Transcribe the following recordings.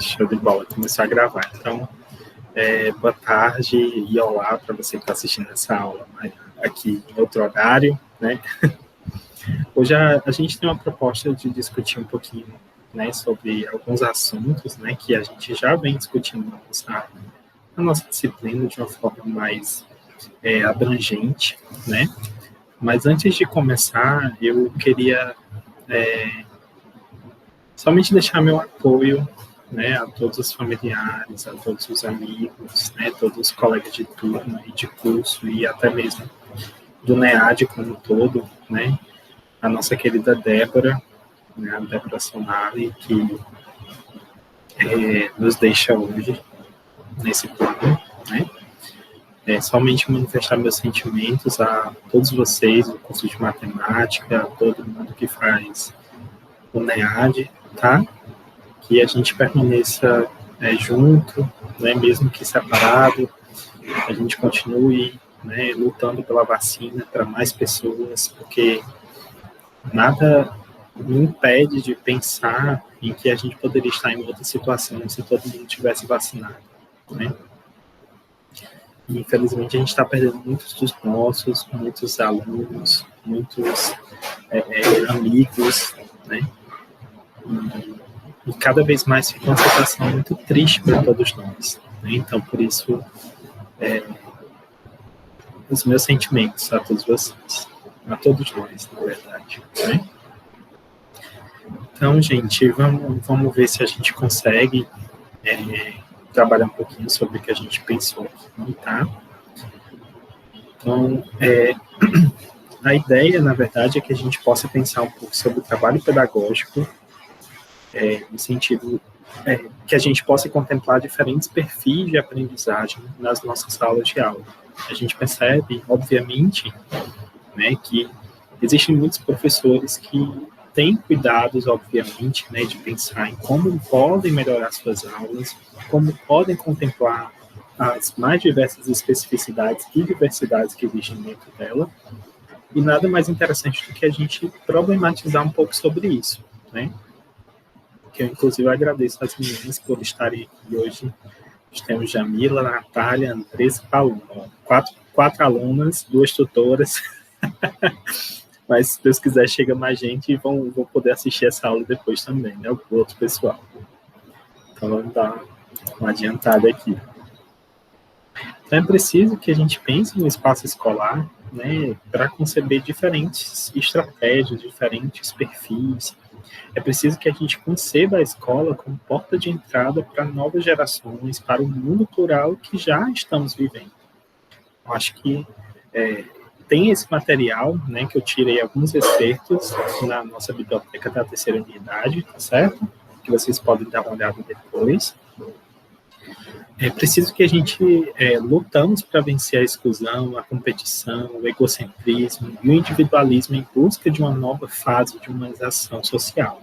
Show de bola, começou a gravar. Então, boa tarde e olá para você que está assistindo essa aula aqui em outro horário, né? Hoje a gente tem uma proposta de discutir um pouquinho, né, sobre alguns assuntos, né, que a gente já vem discutindo na nossa disciplina de uma forma mais abrangente, né? Mas antes de começar, eu queria somente deixar meu apoio, né, a todos os familiares, a todos os amigos, né, todos os colegas de turma e de curso e até mesmo do NEAD como um todo, né, a nossa querida Débora, né, a Débora Sonali, que nos deixa hoje nesse plano, né. Somente manifestar meus sentimentos a todos vocês do curso de matemática, a todo mundo que faz o NEAD, tá? Que a gente permaneça junto, né, mesmo que separado, a gente continue, né, lutando pela vacina para mais pessoas, porque nada me impede de pensar em que a gente poderia estar em outra situação se todo mundo tivesse vacinado, né? E, infelizmente, a gente está perdendo muitos dos nossos, muitos alunos, muitos amigos, né? E cada vez mais fica uma situação muito triste para todos nós, né? Então, por isso, os meus sentimentos a todos vocês, a todos nós, na verdade, né? Então, gente, vamos ver se a gente consegue trabalhar um pouquinho sobre o que a gente pensou aqui, tá? Então, a ideia, na verdade, é que a gente possa pensar um pouco sobre o trabalho pedagógico, no sentido que a gente possa contemplar diferentes perfis de aprendizagem nas nossas salas de aula. A gente percebe, obviamente, né, que existem muitos professores que têm cuidados, obviamente, né, de pensar em como podem melhorar suas aulas, como podem contemplar as mais diversas especificidades e diversidades que existem dentro dela, e nada mais interessante do que a gente problematizar um pouco sobre isso, né? Que eu, inclusive, agradeço às meninas por estarem aqui hoje. Nós temos Jamila, Natália, Andressa e Paloma. Quatro alunas, 2 tutoras. Mas, se Deus quiser, chega mais gente e vão poder assistir essa aula depois também, né? O outro pessoal. Então, vamos dar uma adiantada aqui. Então, é preciso que a gente pense no espaço escolar, né, para conceber diferentes estratégias, diferentes perfis. É preciso que a gente conceba a escola como porta de entrada para novas gerações, para o mundo plural que já estamos vivendo. Eu acho que tem esse material, né, que eu tirei alguns excertos na nossa biblioteca da terceira unidade, tá certo? Que vocês podem dar uma olhada depois. É preciso que a gente lutamos para vencer a exclusão, a competição, o egocentrismo e o individualismo em busca de uma nova fase de humanização social.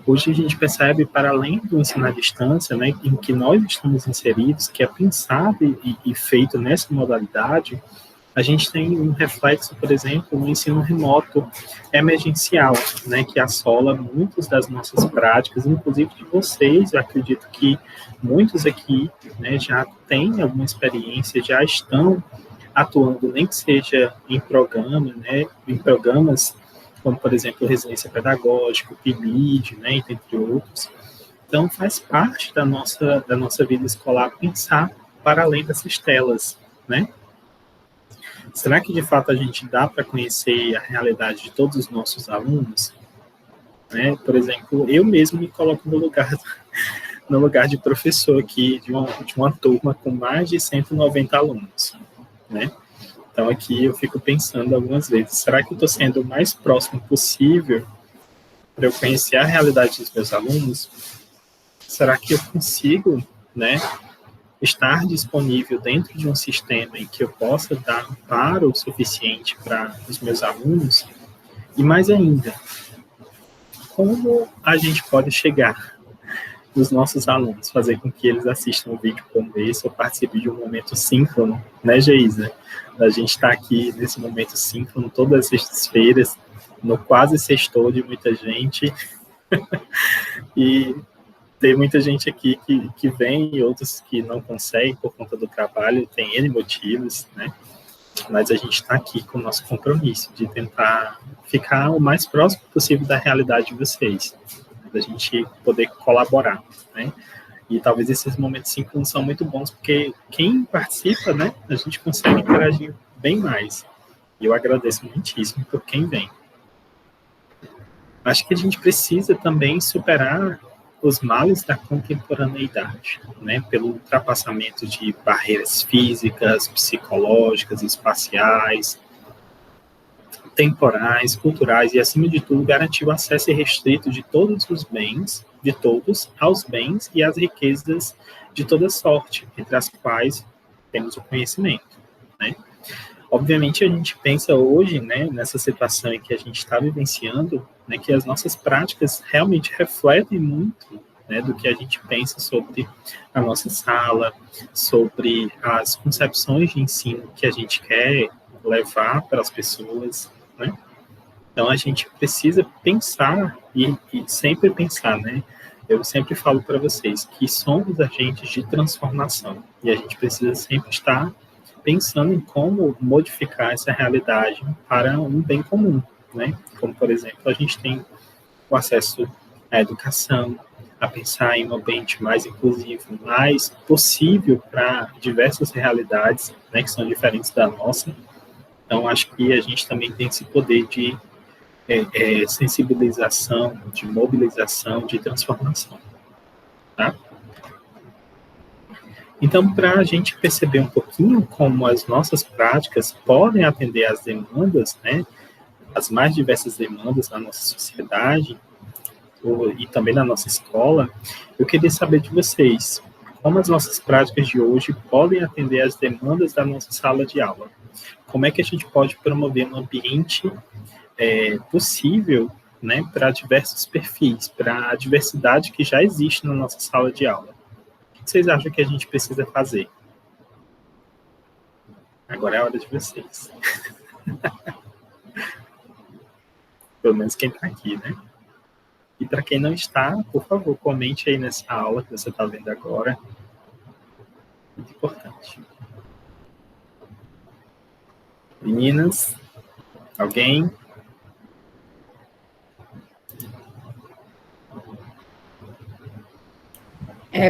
Hoje a gente percebe, para além do ensino à distância, né, em que nós estamos inseridos, que é pensado e feito nessa modalidade, a gente tem um reflexo, por exemplo, no ensino remoto emergencial, né, que assola muitas das nossas práticas, inclusive de vocês. Eu acredito que muitos aqui, né, já têm alguma experiência, já estão atuando, nem que seja em programa, né, em programas como, por exemplo, residência pedagógica, PIBID, né, entre outros. Então, faz parte da nossa vida escolar pensar para além dessas telas, né? Será que, de fato, a gente dá para conhecer a realidade de todos os nossos alunos? Né? Por exemplo, eu mesmo me coloco no lugar de professor aqui, de uma turma com mais de 190 alunos, né? Então, aqui eu fico pensando algumas vezes, será que eu estou sendo o mais próximo possível para eu conhecer a realidade dos meus alunos? Será que eu consigo, né, estar disponível dentro de um sistema em que eu possa dar amparo o suficiente para os meus alunos? E mais ainda, como a gente pode chegar nos nossos alunos, fazer com que eles assistam um vídeo como esse ou participem de um momento síncrono, né, Geisa? A gente está aqui nesse momento síncrono todas as sextas-feiras, no quase sextou de muita gente, e Tem muita gente aqui que vem e outros que não conseguem por conta do trabalho, tem N motivos, né? Mas a gente está aqui com o nosso compromisso de tentar ficar o mais próximo possível da realidade de vocês, da gente poder colaborar, né? E talvez esses momentos síncronos são muito bons, porque quem participa, né, a gente consegue interagir bem mais. E eu agradeço muitíssimo por quem vem. Acho que a gente precisa também superar os males da contemporaneidade, né, pelo ultrapassamento de barreiras físicas, psicológicas, espaciais, temporais, culturais e, acima de tudo, garantir o acesso irrestrito de todos os bens, de todos, aos bens e às riquezas de toda sorte, entre as quais temos o conhecimento, né? Obviamente, a gente pensa hoje, né, nessa situação em que a gente está vivenciando, né, que as nossas práticas realmente refletem muito, né, do que a gente pensa sobre a nossa sala, sobre as concepções de ensino que a gente quer levar para as pessoas, né? Então, a gente precisa pensar e sempre pensar, né? Eu sempre falo para vocês que somos agentes de transformação e a gente precisa sempre estar pensando em como modificar essa realidade para um bem comum, né? Como, por exemplo, a gente tem o acesso à educação, a pensar em um ambiente mais inclusivo, mais possível para diversas realidades, né, que são diferentes da nossa. Então, acho que a gente também tem esse poder de sensibilização, de mobilização, de transformação, tá? Então, para a gente perceber um pouquinho como as nossas práticas podem atender às demandas, né, as mais diversas demandas da nossa sociedade e também da nossa escola, eu queria saber de vocês como as nossas práticas de hoje podem atender às demandas da nossa sala de aula. Como é que a gente pode promover um ambiente possível, né, para diversos perfis, para a diversidade que já existe na nossa sala de aula. O que vocês acham que a gente precisa fazer? Agora é a hora de vocês. Pelo menos quem está aqui, né? E para quem não está, por favor, comente aí nessa aula que você está vendo agora. Muito importante. Meninas, alguém?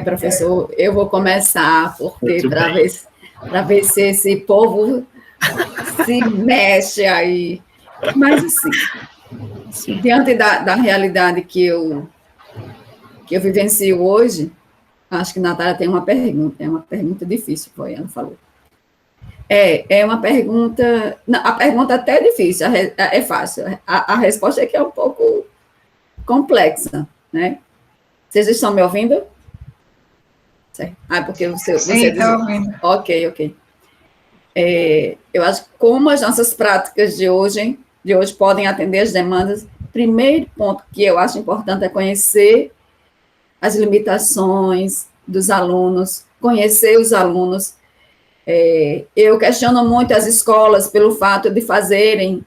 Professor, eu vou começar, porque para ver se esse povo se mexe aí. Mas, assim, sim, diante da realidade que eu vivencio hoje, acho que a Natália tem uma pergunta, é uma pergunta difícil, foi, ela falou. É uma pergunta, não, a pergunta até é difícil, é fácil, a resposta é que é um pouco complexa, né? Vocês estão me ouvindo? Certo. Porque você sim, estou ouvindo. Ok. Eu acho que como as nossas práticas de hoje podem atender as demandas, primeiro ponto que eu acho importante é conhecer as limitações dos alunos, conhecer os alunos. Eu questiono muito as escolas pelo fato de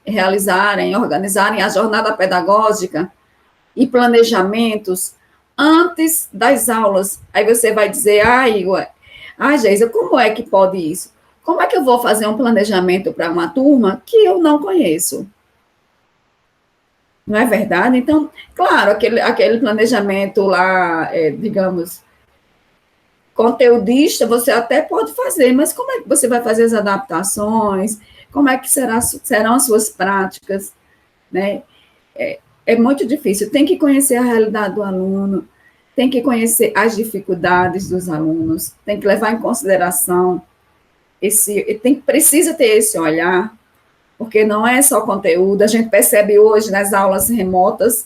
realizarem, organizarem a jornada pedagógica e planejamentos antes das aulas. Aí você vai dizer, Igor, Geisa, como é que pode isso? Como é que eu vou fazer um planejamento para uma turma que eu não conheço? Não é verdade? Então, claro, aquele planejamento lá, digamos, conteudista, você até pode fazer, mas como é que você vai fazer as adaptações? Como é que serão as suas práticas? Né? É muito difícil, tem que conhecer a realidade do aluno, tem que conhecer as dificuldades dos alunos, tem que levar em consideração precisa ter esse olhar, porque não é só conteúdo, a gente percebe hoje nas aulas remotas,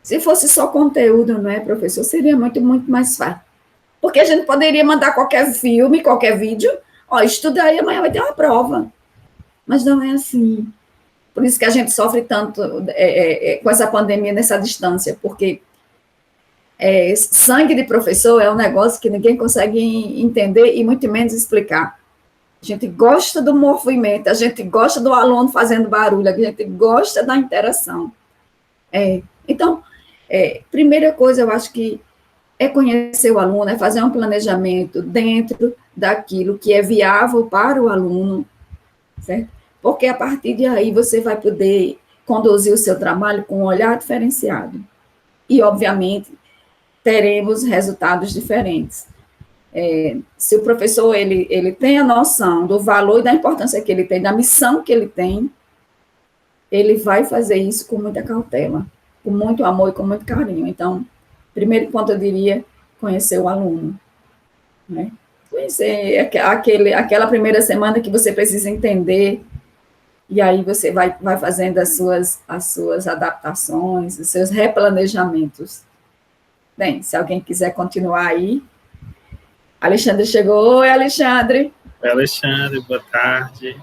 se fosse só conteúdo, não é, professor, seria muito, muito mais fácil, porque a gente poderia mandar qualquer filme, qualquer vídeo, estuda aí, amanhã vai ter uma prova, mas não é assim. Por isso que a gente sofre tanto com essa pandemia nessa distância, porque sangue de professor é um negócio que ninguém consegue entender e muito menos explicar. A gente gosta do movimento, a gente gosta do aluno fazendo barulho, a gente gosta da interação. Então, primeira coisa, eu acho que é conhecer o aluno, é fazer um planejamento dentro daquilo que é viável para o aluno, certo? Porque a partir de aí você vai poder conduzir o seu trabalho com um olhar diferenciado. E, obviamente, teremos resultados diferentes. Se o professor ele tem a noção do valor e da importância que ele tem, da missão que ele tem, ele vai fazer isso com muita cautela, com muito amor e com muito carinho. Então, primeiro ponto eu diria, conhecer o aluno, né? Conhecer aquela primeira semana que você precisa entender, e aí você vai fazendo as suas adaptações, os seus replanejamentos. Bem, se alguém quiser continuar aí. Alexandre chegou. Oi, Alexandre. Oi, Alexandre, boa tarde.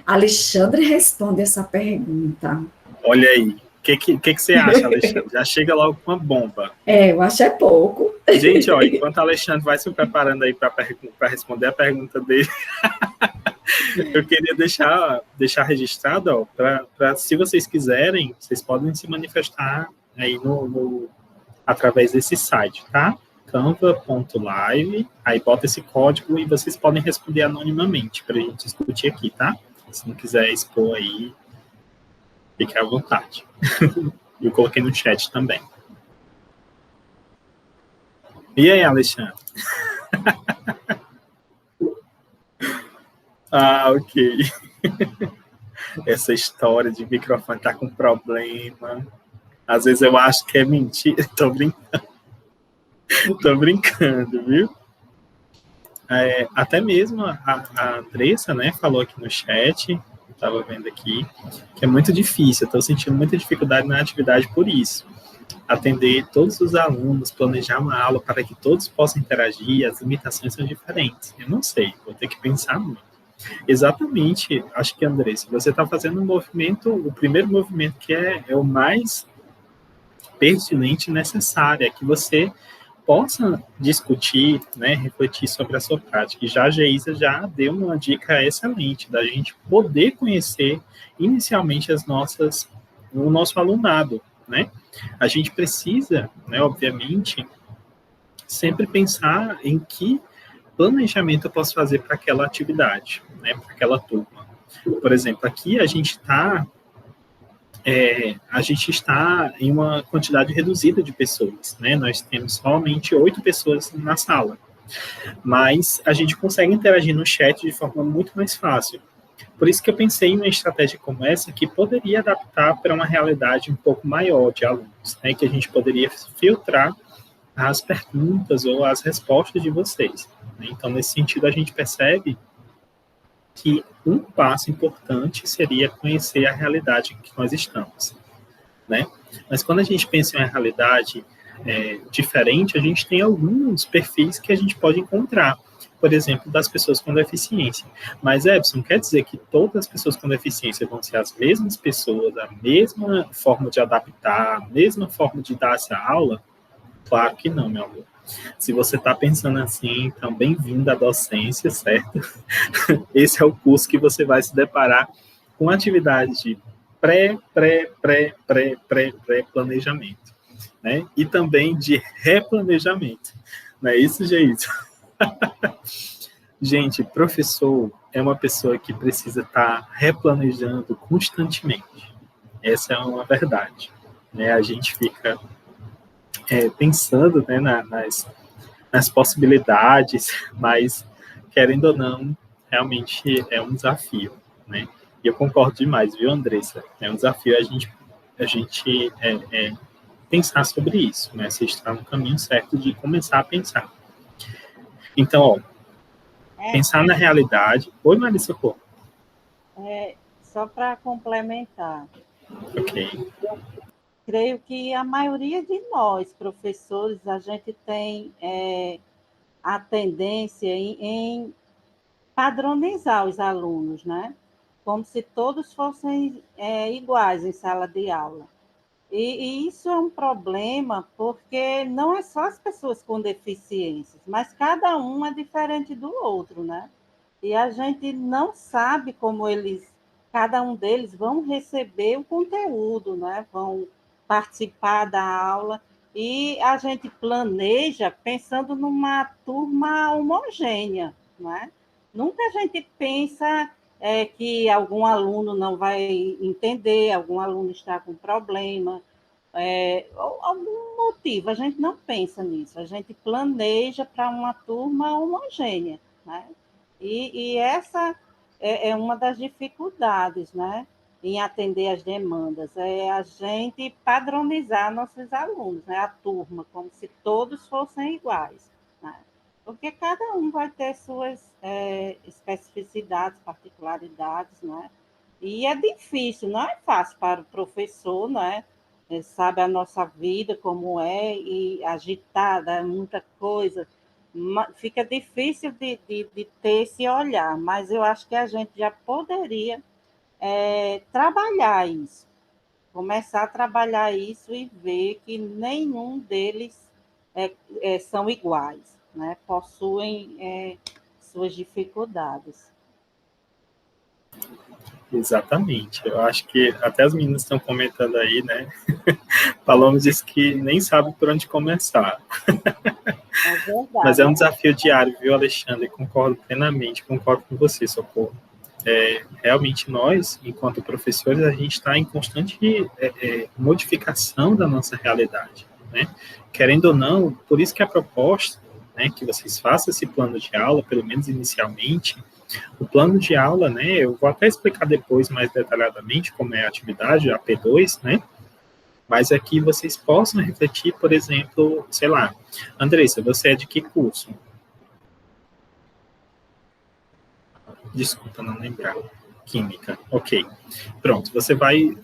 Alexandre responde essa pergunta. Olha aí, o que você acha, Alexandre? Já chega logo com uma bomba. Eu acho é pouco. Gente, ó, enquanto o Alexandre vai se preparando aí para responder a pergunta dele, eu queria deixar registrado, ó, para se vocês quiserem, vocês podem se manifestar aí através desse site, tá? canva.live, aí bota esse código e vocês podem responder anonimamente para a gente discutir aqui, tá? Se não quiser expor aí, fique à vontade. Eu coloquei no chat também. E aí, Alexandre? Ok. Essa história de microfone tá com problema. Às vezes eu acho que é mentira. Tô brincando, viu? Até mesmo a Andressa, né, falou aqui no chat, estava vendo aqui, que é muito difícil, eu estou sentindo muita dificuldade na atividade por isso. Atender todos os alunos, planejar uma aula para que todos possam interagir, as limitações são diferentes. Eu não sei, vou ter que pensar muito. Exatamente, acho que, Andressa, você está fazendo um movimento, o primeiro movimento que é o mais pertinente e necessário, é que você possa discutir, né, refletir sobre a sua prática. E já a Geisa já deu uma dica excelente da gente poder conhecer inicialmente o nosso alunado, né? A gente precisa, né, obviamente, sempre pensar em que planejamento eu posso fazer para aquela atividade, né, para aquela turma. Por exemplo, aqui a gente está em uma quantidade reduzida de pessoas, né? Nós temos somente 8 pessoas na sala, mas a gente consegue interagir no chat de forma muito mais fácil. Por isso que eu pensei em uma estratégia como essa que poderia adaptar para uma realidade um pouco maior de alunos, né? Que a gente poderia filtrar as perguntas ou as respostas de vocês, né? Então, nesse sentido, a gente percebe que um passo importante seria conhecer a realidade em que nós estamos, né? Mas quando a gente pensa em uma realidade diferente, a gente tem alguns perfis que a gente pode encontrar, por exemplo, das pessoas com deficiência. Mas, Epson, quer dizer que todas as pessoas com deficiência vão ser as mesmas pessoas, a mesma forma de adaptar, a mesma forma de dar essa aula? Claro que não, meu amor. Se você está pensando assim, então bem-vindo à docência, certo? Esse é o curso que você vai se deparar com atividades de pré-planejamento, né? E também de replanejamento. Não é isso, gente? Gente, professor é uma pessoa que precisa estar replanejando constantemente. Essa é uma verdade, né? A gente fica pensando, né, nas possibilidades, mas, querendo ou não, realmente é um desafio, né? E eu concordo demais, viu, Andressa? É um desafio a gente pensar sobre isso, né? Você está no caminho certo de começar a pensar. Então, ó, pensar na realidade... Oi, Marisa, pô. Só para complementar. Ok. Eu creio que a maioria de nós, professores, a gente tem a tendência em padronizar os alunos, né? Como se todos fossem iguais em sala de aula. E isso é um problema, porque não é só as pessoas com deficiências, mas cada um é diferente do outro, né? E a gente não sabe como cada um deles vão receber o conteúdo, né? Vão participar da aula. E a gente planeja pensando numa turma homogênea, não é? Nunca a gente pensa que algum aluno não vai entender, algum aluno está com problema, algum motivo. A gente não pensa nisso, a gente planeja para uma turma homogênea, né? E essa é uma das dificuldades, né? Em atender as demandas, é a gente padronizar nossos alunos, né? A turma, como se todos fossem iguais, né? Porque cada um vai ter suas especificidades, particularidades, né? E é difícil, não é fácil para o professor, né? Sabe a nossa vida como é, e agitada, muita coisa, fica difícil de ter esse olhar, mas eu acho que a gente já poderia trabalhar isso, começar a trabalhar isso e ver que nenhum deles são iguais, né? Possuem suas dificuldades. Exatamente. Eu acho que até as meninas estão comentando aí, né? Paloma disse que nem sabe por onde começar. É verdade. Mas é um desafio diário, viu, Alexandre? Concordo plenamente, concordo com você, Socorro. Realmente nós, enquanto professores, a gente está em constante modificação da nossa realidade, né? Querendo ou não, por isso que a proposta, né, que vocês façam esse plano de aula, pelo menos inicialmente, o plano de aula, né, eu vou até explicar depois mais detalhadamente como é a atividade, a P2, né, mas é que vocês possam refletir, por exemplo, sei lá, Andressa, você é de que curso? Desculpa, não lembrar. Química, ok. Pronto, você vai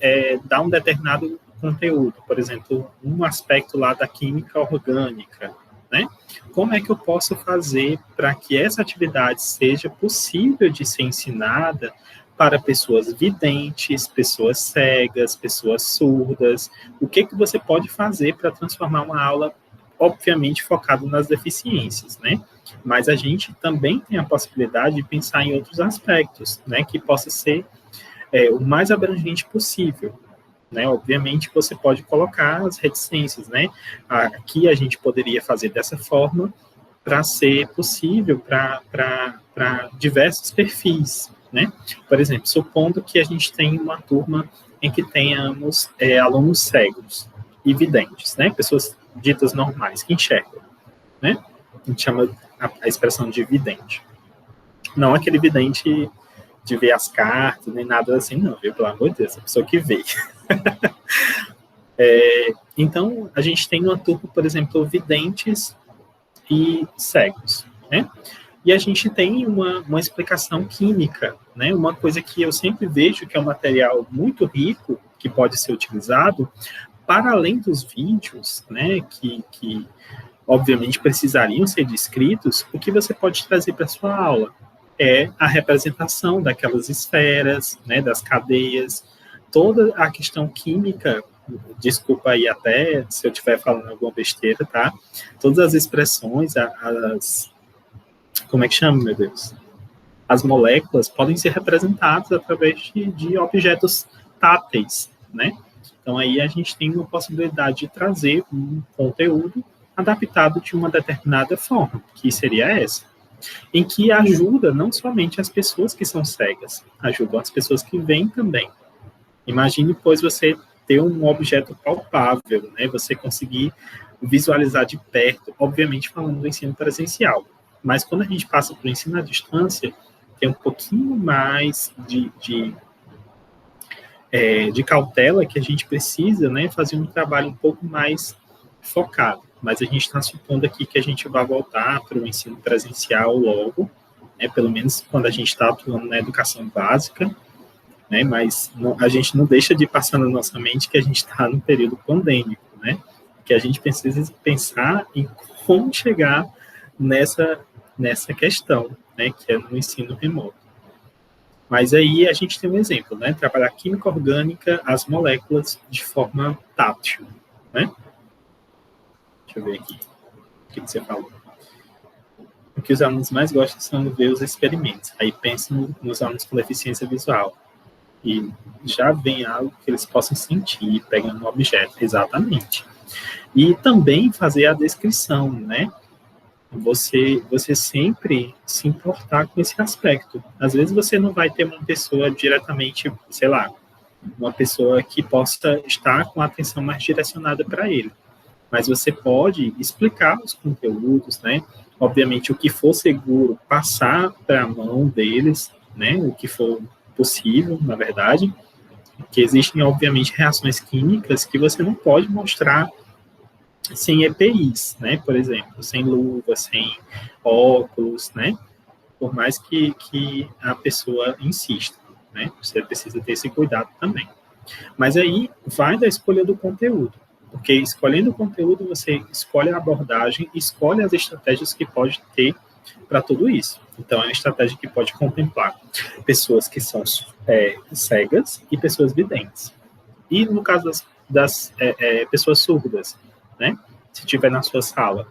dar um determinado conteúdo, por exemplo, um aspecto lá da química orgânica, né? Como é que eu posso fazer para que essa atividade seja possível de ser ensinada para pessoas videntes, pessoas cegas, pessoas surdas? O que você pode fazer para transformar uma aula, obviamente, focada nas deficiências, né? Mas a gente também tem a possibilidade de pensar em outros aspectos, né, que possa ser o mais abrangente possível, né? Obviamente você pode colocar as reticências, né? Aqui a gente poderia fazer dessa forma para ser possível para diversos perfis, né? Por exemplo, supondo que a gente tem uma turma em que tenhamos alunos cegos e videntes, né? Pessoas ditas normais que enxergam, né? A gente chama a expressão de vidente. Não aquele vidente de ver as cartas, nem nada assim, não, viu? Pelo amor de Deus, a pessoa que vê. Então, a gente tem uma turma, por exemplo, videntes e cegos, né? E a gente tem uma explicação química, né? Uma coisa que eu sempre vejo que é um material muito rico, que pode ser utilizado, para além dos vídeos, né? Que obviamente precisariam ser descritos, o que você pode trazer para a sua aula é a representação daquelas esferas, né, das cadeias, toda a questão química, desculpa aí até se eu estiver falando alguma besteira, tá? Todas as expressões, como é que chama, meu Deus? As moléculas podem ser representadas através de objetos táteis, né? Então aí a gente tem uma possibilidade de trazer um conteúdo adaptado de uma determinada forma, que seria essa, em que ajuda não somente as pessoas que são cegas, ajuda as pessoas que veem também. Imagine, pois, você ter um objeto palpável, né, você conseguir visualizar de perto, obviamente falando do ensino presencial, mas quando a gente passa para o ensino à distância, tem um pouquinho mais de cautela que a gente precisa, né, fazer um trabalho um pouco mais focado. Mas a gente está supondo aqui que a gente vai voltar para o ensino presencial logo, né, pelo menos quando a gente está atuando na educação básica, né, mas a gente não deixa de passar na nossa mente que a gente está no período pandêmico, né, que a gente precisa pensar em como chegar nessa questão, né, que é no ensino remoto. Mas aí a gente tem um exemplo, né, trabalhar química orgânica, as moléculas de forma tátil, né. Deixa eu ver aqui. O que você falou? O que os alunos mais gostam são ver os experimentos. Aí pensam nos alunos com deficiência visual. E já vem algo que eles possam sentir pegando um objeto. Exatamente. E também fazer a descrição, né? Você sempre se importar com esse aspecto. Às vezes você não vai ter uma pessoa diretamente, sei lá, uma pessoa que possa estar com a atenção mais direcionada para ele. Mas você pode explicar os conteúdos, né? Obviamente, o que for seguro, passar para a mão deles, né? O que for possível, na verdade, que existem, obviamente, reações químicas que você não pode mostrar sem EPIs, né? Por exemplo, sem luva, sem óculos, né? Por mais que a pessoa insista, né? Você precisa ter esse cuidado também. Mas aí vai da escolha do conteúdo, porque escolhendo o conteúdo, você escolhe a abordagem, escolhe as estratégias que pode ter para tudo isso. Então, é uma estratégia que pode contemplar pessoas que são cegas e pessoas videntes. E no caso das pessoas surdas, né? Se tiver na sua sala,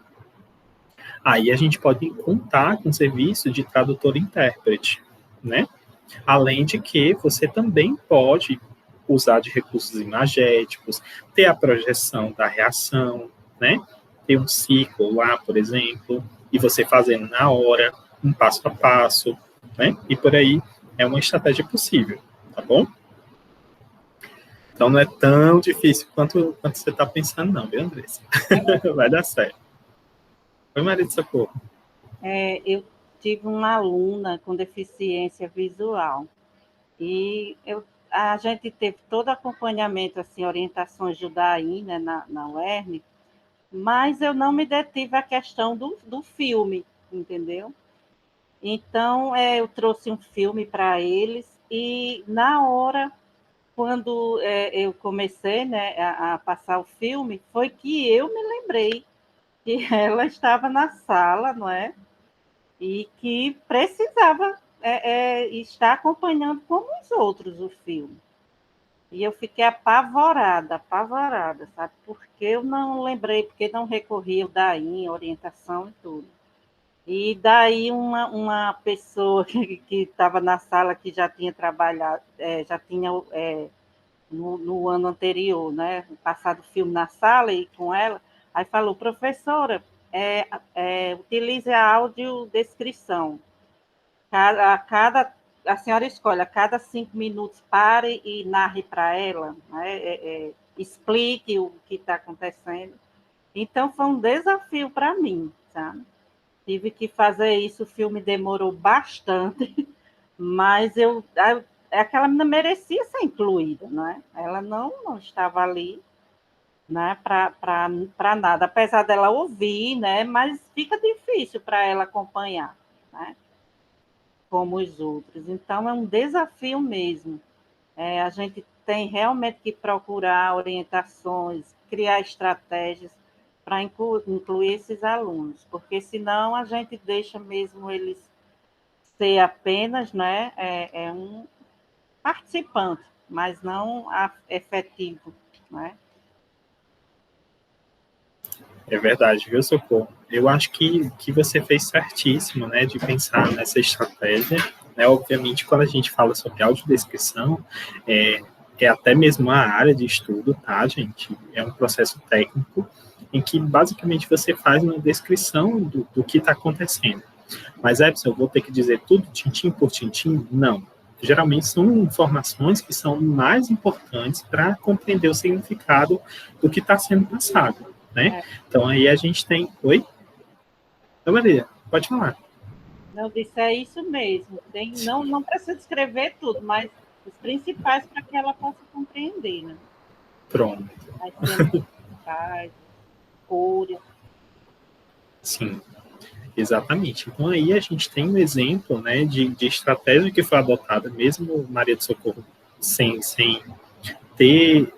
aí a gente pode contar com o serviço de tradutor e intérprete, né? Além de que você também pode usar de recursos imagéticos, ter a projeção da reação, né? Ter um ciclo lá, por exemplo, e você fazendo na hora, um passo a passo, né? E por aí é uma estratégia possível, tá bom? Então não é tão difícil quanto você está pensando, não, viu, Andressa? Vai dar certo. Oi, Maria de Socorro. Eu tive uma aluna com deficiência visual e a gente teve todo acompanhamento, assim, orientações de Judaí, né, na UERN, mas eu não me detive à questão do filme, entendeu? Então, eu trouxe um filme para eles e, na hora, quando eu comecei, né, a passar o filme, foi que eu me lembrei que ela estava na sala, não é? E que precisava estar acompanhando como os outros o filme. E eu fiquei apavorada, sabe? Porque eu não lembrei, porque não recorri ao DAI, orientação e tudo. E daí uma pessoa que estava na sala, que já tinha trabalhado, já tinha no ano anterior, né? Passado o filme na sala e com ela, aí falou, professora, utilize a audiodescrição. A senhora escolhe, a cada 5 minutos, pare e narre para ela, né? Explique o que está acontecendo. Então, foi um desafio para mim, sabe? Tive que fazer isso, o filme demorou bastante, mas aquela menina merecia ser incluída, né? Ela não estava ali, né, para nada, apesar dela ouvir, né? Mas fica difícil para ela acompanhar, né? Como os outros. Então, é um desafio mesmo. A gente tem realmente que procurar orientações, criar estratégias para incluir esses alunos, porque senão a gente deixa mesmo eles ser apenas, né, um participante, mas não efetivo, né? É verdade, viu, Socorro? Eu acho que você fez certíssimo, né, de pensar nessa estratégia, né? Obviamente, quando a gente fala sobre audiodescrição, é até mesmo a área de estudo, tá, gente? É um processo técnico em que, basicamente, você faz uma descrição do que está acontecendo. Mas, Epson, eu vou ter que dizer tudo tintim por tintim? Não. Geralmente são informações que são mais importantes para compreender o significado do que está sendo passado, né? Então, aí a gente tem... Oi? Oi, Maria, pode falar. Não, disse, é isso mesmo. Não precisa escrever tudo, mas os principais para que ela possa compreender, né? Pronto. As principais, cores. Sim, exatamente. Então, aí a gente tem um exemplo, né, de estratégia que foi adotada, mesmo Maria de Socorro sem ter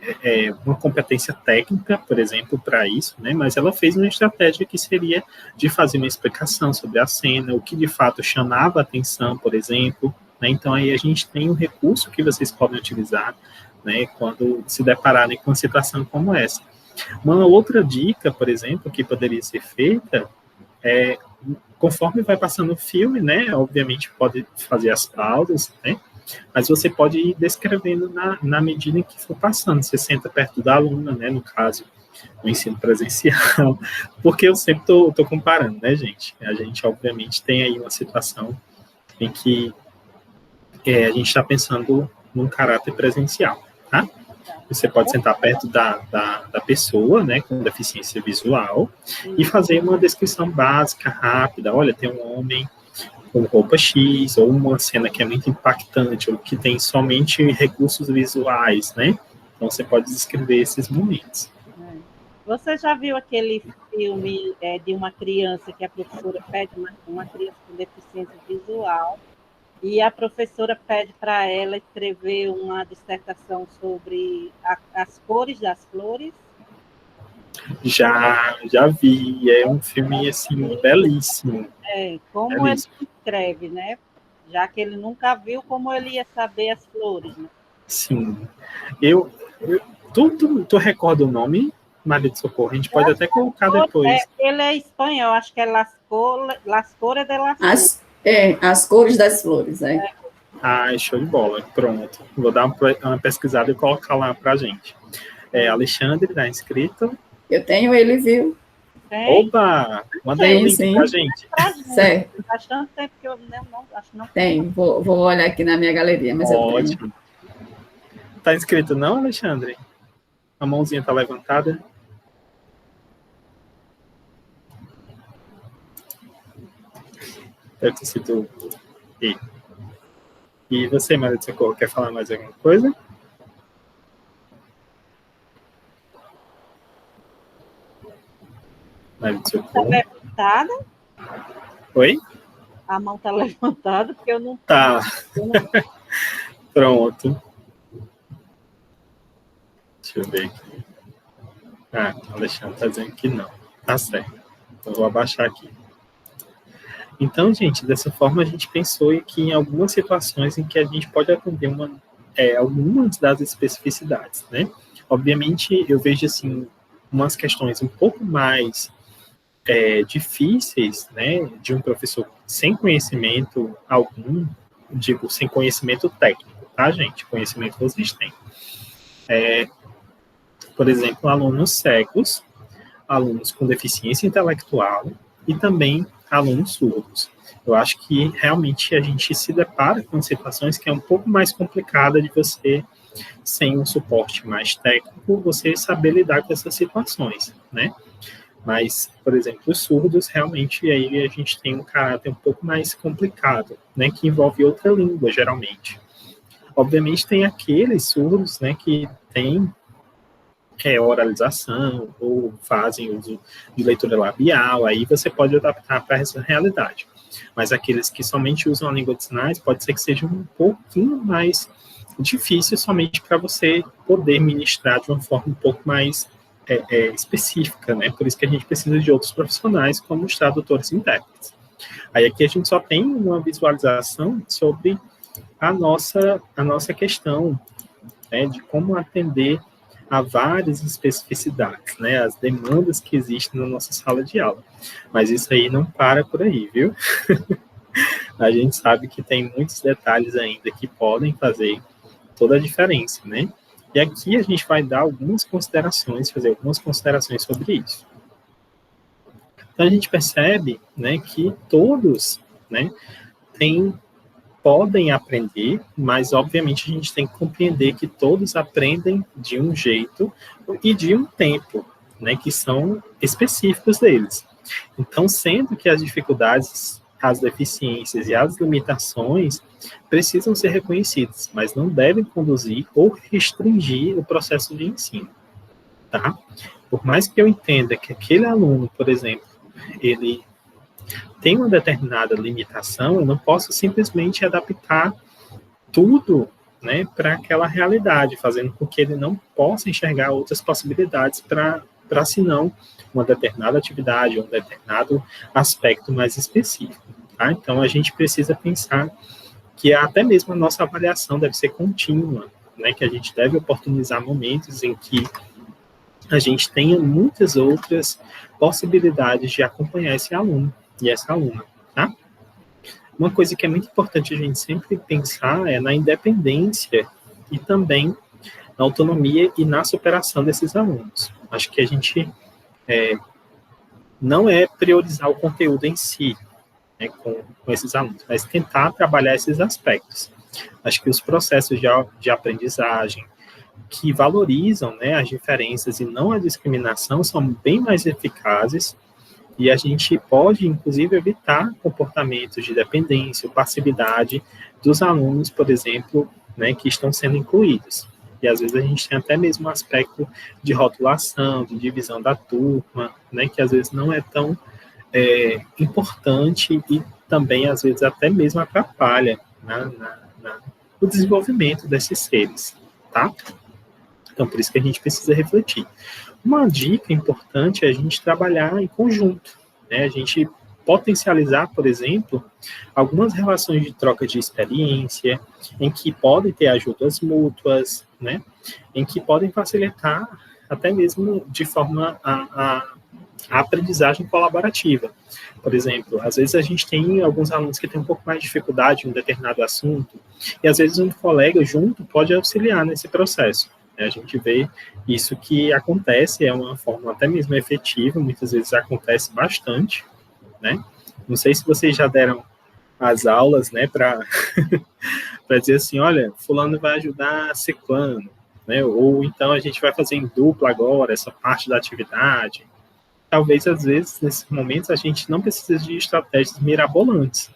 uma competência técnica, por exemplo, para isso, né, mas ela fez uma estratégia que seria de fazer uma explicação sobre a cena, o que de fato chamava a atenção, por exemplo, né, então aí a gente tem um recurso que vocês podem utilizar, né, quando se depararem com uma situação como essa. Uma outra dica, por exemplo, que poderia ser feita conforme vai passando o filme, né, obviamente pode fazer as pausas, né, mas você pode ir descrevendo na medida em que for passando. Você senta perto da aluna, né, no caso, o ensino presencial, porque eu sempre tô comparando, né, gente? A gente, obviamente, tem aí uma situação em que a gente está pensando num caráter presencial, tá? Você pode sentar perto da pessoa, né, com deficiência visual, e fazer uma descrição básica, rápida. Olha, tem um homem com roupa X, ou uma cena que é muito impactante, ou que tem somente recursos visuais, né? Então, você pode descrever esses momentos. Você já viu aquele filme de uma criança que a professora pede, uma criança com deficiência visual, e a professora pede para ela escrever uma dissertação sobre as cores das flores? Já vi, é um filme, assim, belíssimo. Como belíssimo. Ele escreve, né? Já que ele nunca viu, como ele ia saber as flores, né? Sim. Tu recorda o nome, Maria de Socorro? A gente pode até colocar depois. Ele é espanhol, acho que é Las Cores de las Flores. As cores das flores, Show de bola, pronto. Vou dar uma pesquisada e colocar lá pra gente. Alexandre, tá inscrito? Eu tenho ele, viu? Tem? Opa! Manda aí o link pra gente. Certo. Faz tanto tempo que eu acho que não tem. Vou olhar aqui na minha galeria, mas ótimo. Eu tenho. Tá inscrito não, Alexandre? A mãozinha tá levantada. Deve ter sido... E você, Maria de Socorro, quer falar mais alguma coisa? Maria de Socorro. Tá levantada? Oi? A mão tá levantada, porque eu não... Tá. Pronto. Deixa eu ver aqui. Alexandre tá dizendo que não. Tá certo. Eu vou abaixar aqui. Então, gente, dessa forma a gente pensou que em algumas situações em que a gente pode atender algumas das especificidades, né? Obviamente, eu vejo, assim, umas questões um pouco mais difíceis, né, de um professor sem conhecimento algum, digo, sem conhecimento técnico, tá, gente? Conhecimento vocês têm. Por exemplo, alunos cegos, alunos com deficiência intelectual e também alunos surdos. Eu acho que realmente a gente se depara com situações que é um pouco mais complicada de você, sem um suporte mais técnico, você saber lidar com essas situações, né? Mas, por exemplo, os surdos, realmente, aí a gente tem um caráter um pouco mais complicado, né? Que envolve outra língua, geralmente. Obviamente, tem aqueles surdos, né? Que têm oralização ou fazem uso de leitura labial, aí você pode adaptar para essa realidade. Mas aqueles que somente usam a língua de sinais, pode ser que seja um pouquinho mais difícil somente para você poder ministrar de uma forma um pouco mais específica, né? Por isso que a gente precisa de outros profissionais, como os tradutores e intérpretes. Aí aqui a gente só tem uma visualização sobre a nossa questão, né, de como atender a várias especificidades, né, as demandas que existem na nossa sala de aula. Mas isso aí não para por aí, viu? A gente sabe que tem muitos detalhes ainda que podem fazer toda a diferença, né? E aqui a gente vai dar algumas considerações, fazer algumas considerações sobre isso. Então a gente percebe, né, que todos, né, podem aprender, mas obviamente a gente tem que compreender que todos aprendem de um jeito e de um tempo, né, que são específicos deles. Então, sendo que as dificuldades, as deficiências e as limitações precisam ser reconhecidas, mas não devem conduzir ou restringir o processo de ensino, tá? Por mais que eu entenda que aquele aluno, por exemplo, ele tem uma determinada limitação, eu não posso simplesmente adaptar tudo, né, para aquela realidade, fazendo com que ele não possa enxergar outras possibilidades para senão uma determinada atividade, um determinado aspecto mais específico. Tá? Então, a gente precisa pensar que até mesmo a nossa avaliação deve ser contínua, né, que a gente deve oportunizar momentos em que a gente tenha muitas outras possibilidades de acompanhar esse aluno e essa aluna, tá? Uma coisa que é muito importante a gente sempre pensar é na independência e também na autonomia e na superação desses alunos. Acho que a gente não é priorizar o conteúdo em si, né, com esses alunos, mas tentar trabalhar esses aspectos. Acho que os processos de aprendizagem que valorizam, né, as diferenças e não a discriminação são bem mais eficazes, e a gente pode, inclusive, evitar comportamentos de dependência ou passividade dos alunos, por exemplo, né, que estão sendo incluídos. E às vezes a gente tem até mesmo um aspecto de rotulação, de divisão da turma, né, que às vezes não é tão importante e também às vezes até mesmo atrapalha o desenvolvimento desses seres, tá? Então, por isso que a gente precisa refletir. Uma dica importante é a gente trabalhar em conjunto, né? A gente potencializar, por exemplo, algumas relações de troca de experiência, em que podem ter ajudas mútuas, né? Em que podem facilitar até mesmo de forma a aprendizagem colaborativa. Por exemplo, às vezes a gente tem alguns alunos que têm um pouco mais de dificuldade em um determinado assunto, e às vezes um colega junto pode auxiliar nesse processo. A gente vê isso que acontece, é uma forma até mesmo efetiva, muitas vezes acontece bastante, né? Não sei se vocês já deram as aulas, né, para dizer assim, olha, fulano vai ajudar ciclano, né? Ou então a gente vai fazer em dupla agora essa parte da atividade. Talvez, às vezes, nesses momentos, a gente não precisa de estratégias mirabolantes,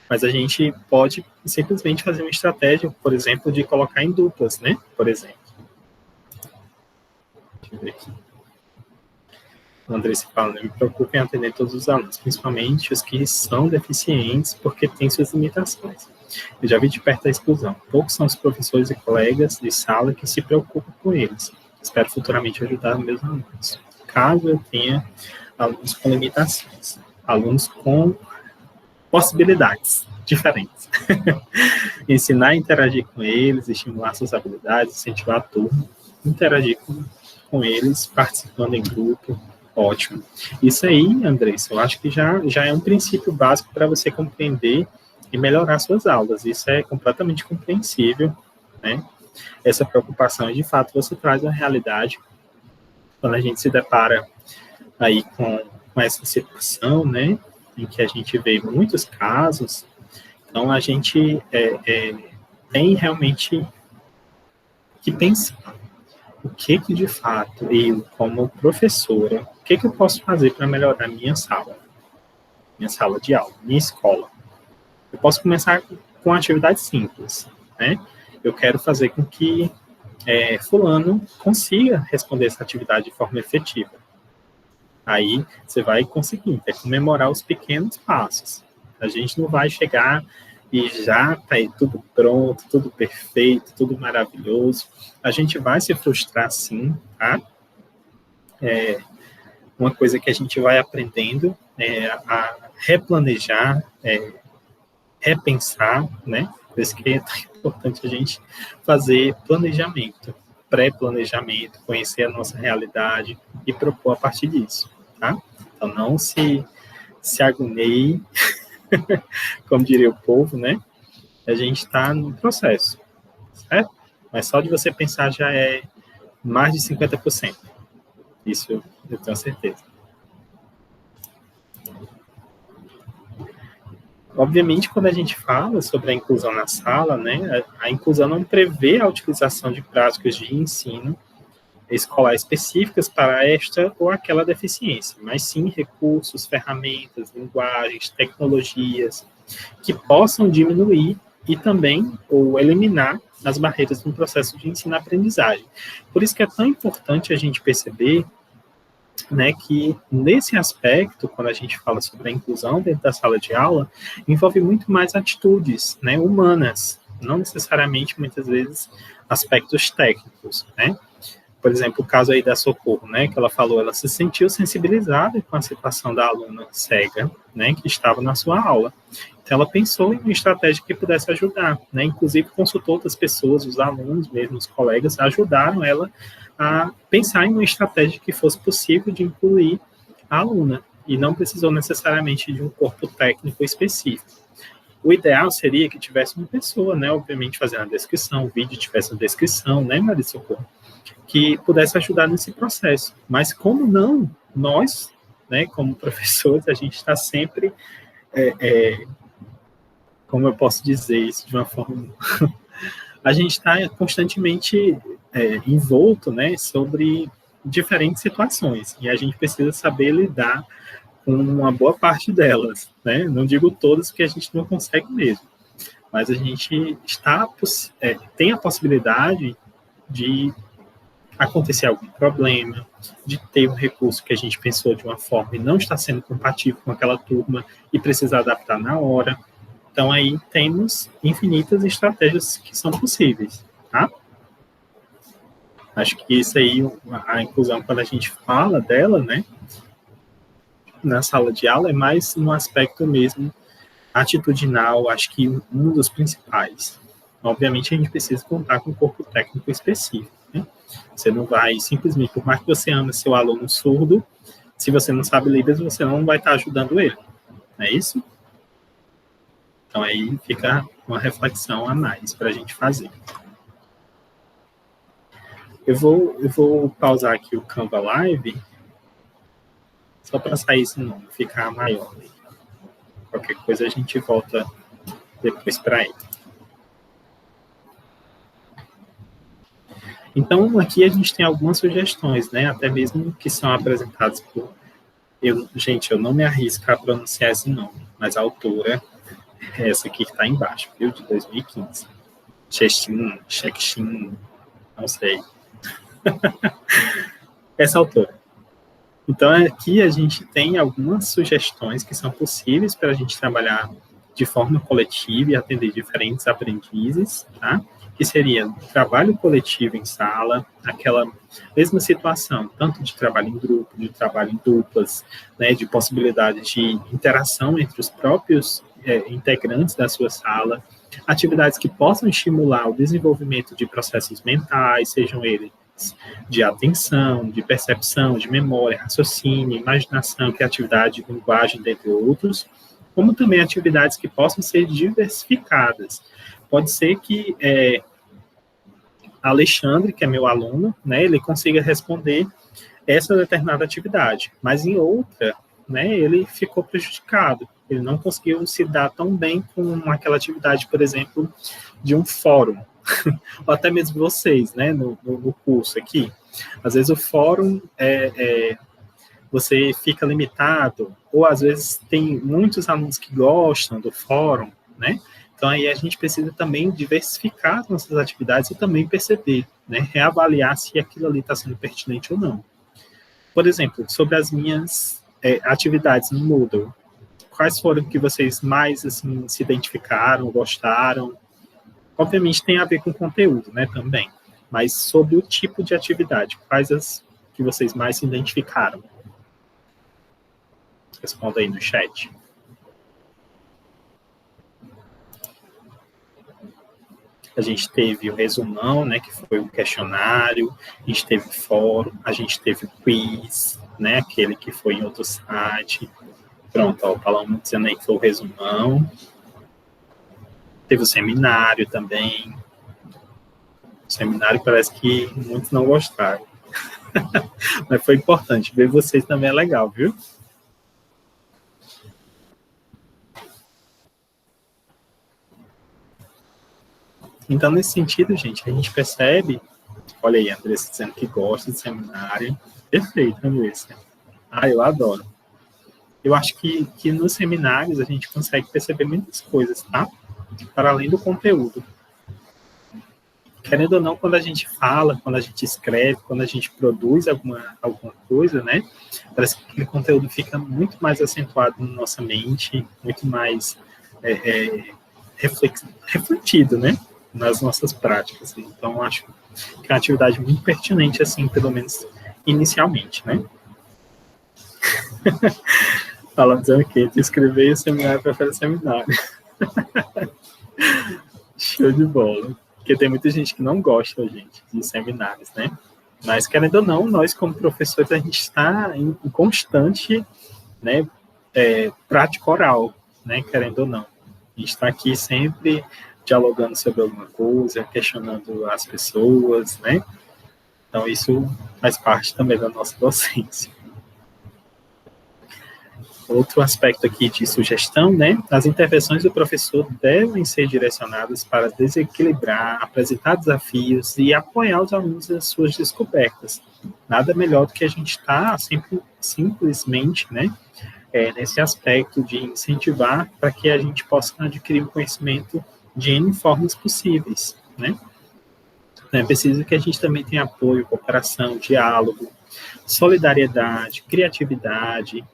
mas a gente pode simplesmente fazer uma estratégia, por exemplo, de colocar em duplas, né? Por exemplo. Deixa eu ver aqui. O André fala, né? Me preocupa em atender todos os alunos, principalmente os que são deficientes, porque têm suas limitações. Eu já vi de perto a exclusão. Poucos são os professores e colegas de sala que se preocupam com eles. Espero futuramente ajudar meus alunos. Caso eu tenha alunos com limitações, alunos com possibilidades diferentes. Ensinar a interagir com eles, estimular suas habilidades, incentivar a turma, interagir com eles, participando em grupo, ótimo. Isso aí, Andressa, eu acho que já é um princípio básico para você compreender e melhorar suas aulas. Isso é completamente compreensível, né? Essa preocupação, de fato, você traz a realidade. Quando a gente se depara aí com essa situação, né, em que a gente vê muitos casos, então a gente tem realmente que pensar o que de fato eu, como professora, o que eu posso fazer para melhorar minha sala de aula, minha escola. Eu posso começar com atividades simples, né? Eu quero fazer com que fulano consiga responder essa atividade de forma efetiva. Aí você vai conseguir comemorar os pequenos passos. A gente não vai chegar e já está aí tudo pronto, tudo perfeito, tudo maravilhoso. A gente vai se frustrar sim, tá? Uma coisa que a gente vai aprendendo a replanejar, repensar, né? Por isso que é importante a gente fazer planejamento, pré-planejamento, conhecer a nossa realidade e propor a partir disso, tá? Então, não se agonie, como diria o povo, né? A gente está no processo, certo? Mas só de você pensar já é mais de 50%. Isso eu tenho certeza. Obviamente, quando a gente fala sobre a inclusão na sala, né, a inclusão não prevê a utilização de práticas de ensino escolar específicas para esta ou aquela deficiência, mas sim recursos, ferramentas, linguagens, tecnologias que possam diminuir e também ou eliminar as barreiras no processo de ensino-aprendizagem. Por isso que é tão importante a gente perceber, né, que nesse aspecto, quando a gente fala sobre a inclusão dentro da sala de aula, envolve muito mais atitudes, né, humanas, não necessariamente, muitas vezes, aspectos técnicos, né. Por exemplo, o caso aí da Socorro, né, que ela falou, ela se sentiu sensibilizada com a situação da aluna cega, né, que estava na sua aula. Então, ela pensou em uma estratégia que pudesse ajudar, né, inclusive consultou outras pessoas, os alunos mesmo, os colegas, ajudaram ela a pensar em uma estratégia que fosse possível de incluir a aluna, e não precisou necessariamente de um corpo técnico específico. O ideal seria que tivesse uma pessoa, né, obviamente fazendo a descrição, o vídeo tivesse a descrição, né, Maria Socorro, que pudesse ajudar nesse processo. Mas como não, nós, né, como professores, a gente está sempre, como eu posso dizer isso de uma forma... a gente está constantemente envolto, né, sobre diferentes situações, e a gente precisa saber lidar com uma boa parte delas, né? Não digo todas, porque a gente não consegue mesmo, mas a gente tem a possibilidade de acontecer algum problema, de ter um recurso que a gente pensou de uma forma e não está sendo compatível com aquela turma e precisa adaptar na hora. Então, aí temos infinitas estratégias que são possíveis, tá? Acho que isso aí, a inclusão, quando a gente fala dela, né, na sala de aula, é mais no aspecto mesmo atitudinal, acho que um dos principais. Obviamente, a gente precisa contar com um corpo técnico específico, né? Você não vai simplesmente, por mais que você ame seu aluno surdo, se você não sabe Libras, você não vai estar ajudando ele, não é isso? Então, aí fica uma reflexão a mais para a gente fazer. Eu vou pausar aqui o Canva Live, só para sair esse nome, ficar maior. Qualquer coisa a gente volta depois para ele. Então, aqui a gente tem algumas sugestões, né? Até mesmo que são apresentadas por... Gente, eu não me arrisco a pronunciar esse nome, mas a autora é essa aqui que está embaixo, viu? De 2015. Chexin, não sei. Essa autora. Então, aqui a gente tem algumas sugestões que são possíveis para a gente trabalhar de forma coletiva e atender diferentes aprendizes, tá? Que seria trabalho coletivo em sala, aquela mesma situação, tanto de trabalho em grupo, de trabalho em duplas, né, de possibilidade de interação entre os próprios integrantes da sua sala, atividades que possam estimular o desenvolvimento de processos mentais, sejam eles de atenção, de percepção, de memória, raciocínio, imaginação, criatividade, linguagem, dentre outros, como também atividades que possam ser diversificadas. Pode ser que Alexandre, que é meu aluno, né, ele consiga responder essa determinada atividade, mas em outra, né, ele ficou prejudicado, ele não conseguiu se dar tão bem com aquela atividade, por exemplo, de um fórum, ou até mesmo vocês, né, no curso aqui. Às vezes o fórum você fica limitado, ou às vezes tem muitos alunos que gostam do fórum, né? Então aí a gente precisa também diversificar as nossas atividades e também perceber, né, reavaliar se aquilo ali está sendo pertinente ou não. Por exemplo, sobre as minhas atividades no Moodle, quais foram que vocês mais assim, se identificaram, gostaram? Obviamente tem a ver com conteúdo, né, também, mas sobre o tipo de atividade, quais as que vocês mais se identificaram? Responda aí no chat. A gente teve o resumão, né, que foi o questionário, a gente teve fórum, a gente teve quiz, né, aquele que foi em outro site. Pronto, ó, o Paloma dizendo aí que foi o resumão. Teve o seminário também. O seminário parece que muitos não gostaram. Mas foi importante. Ver vocês também é legal, viu? Então, nesse sentido, gente, a gente percebe... Olha aí, Andressa dizendo que gosta de seminário. Perfeito, Andressa. Eu adoro. Eu acho que nos seminários a gente consegue perceber muitas coisas, tá? Para além do conteúdo. Querendo ou não, quando a gente fala, quando a gente escreve, quando a gente produz alguma coisa, né? Parece que aquele conteúdo fica muito mais acentuado na nossa mente, muito mais refletido, né? Nas nossas práticas. Então, acho que é uma atividade muito pertinente, assim, pelo menos inicialmente, né? Falando dizendo que tu escrever o seminário para fazer seminário. Show de bola. Porque tem muita gente que não gosta, gente, de seminários, né? Mas, querendo ou não, nós, como professores, a gente está em constante, né, prática oral, né? Querendo ou não. A gente está aqui sempre dialogando sobre alguma coisa, questionando as pessoas, né? Então, isso faz parte também da nossa docência. Outro aspecto aqui de sugestão, né? As intervenções do professor devem ser direcionadas para desequilibrar, apresentar desafios e apoiar os alunos nas suas descobertas. Nada melhor do que a gente estar simplesmente, né? Nesse aspecto de incentivar para que a gente possa adquirir um conhecimento de N formas possíveis, né? É preciso que a gente também tenha apoio, cooperação, diálogo, solidariedade, criatividade,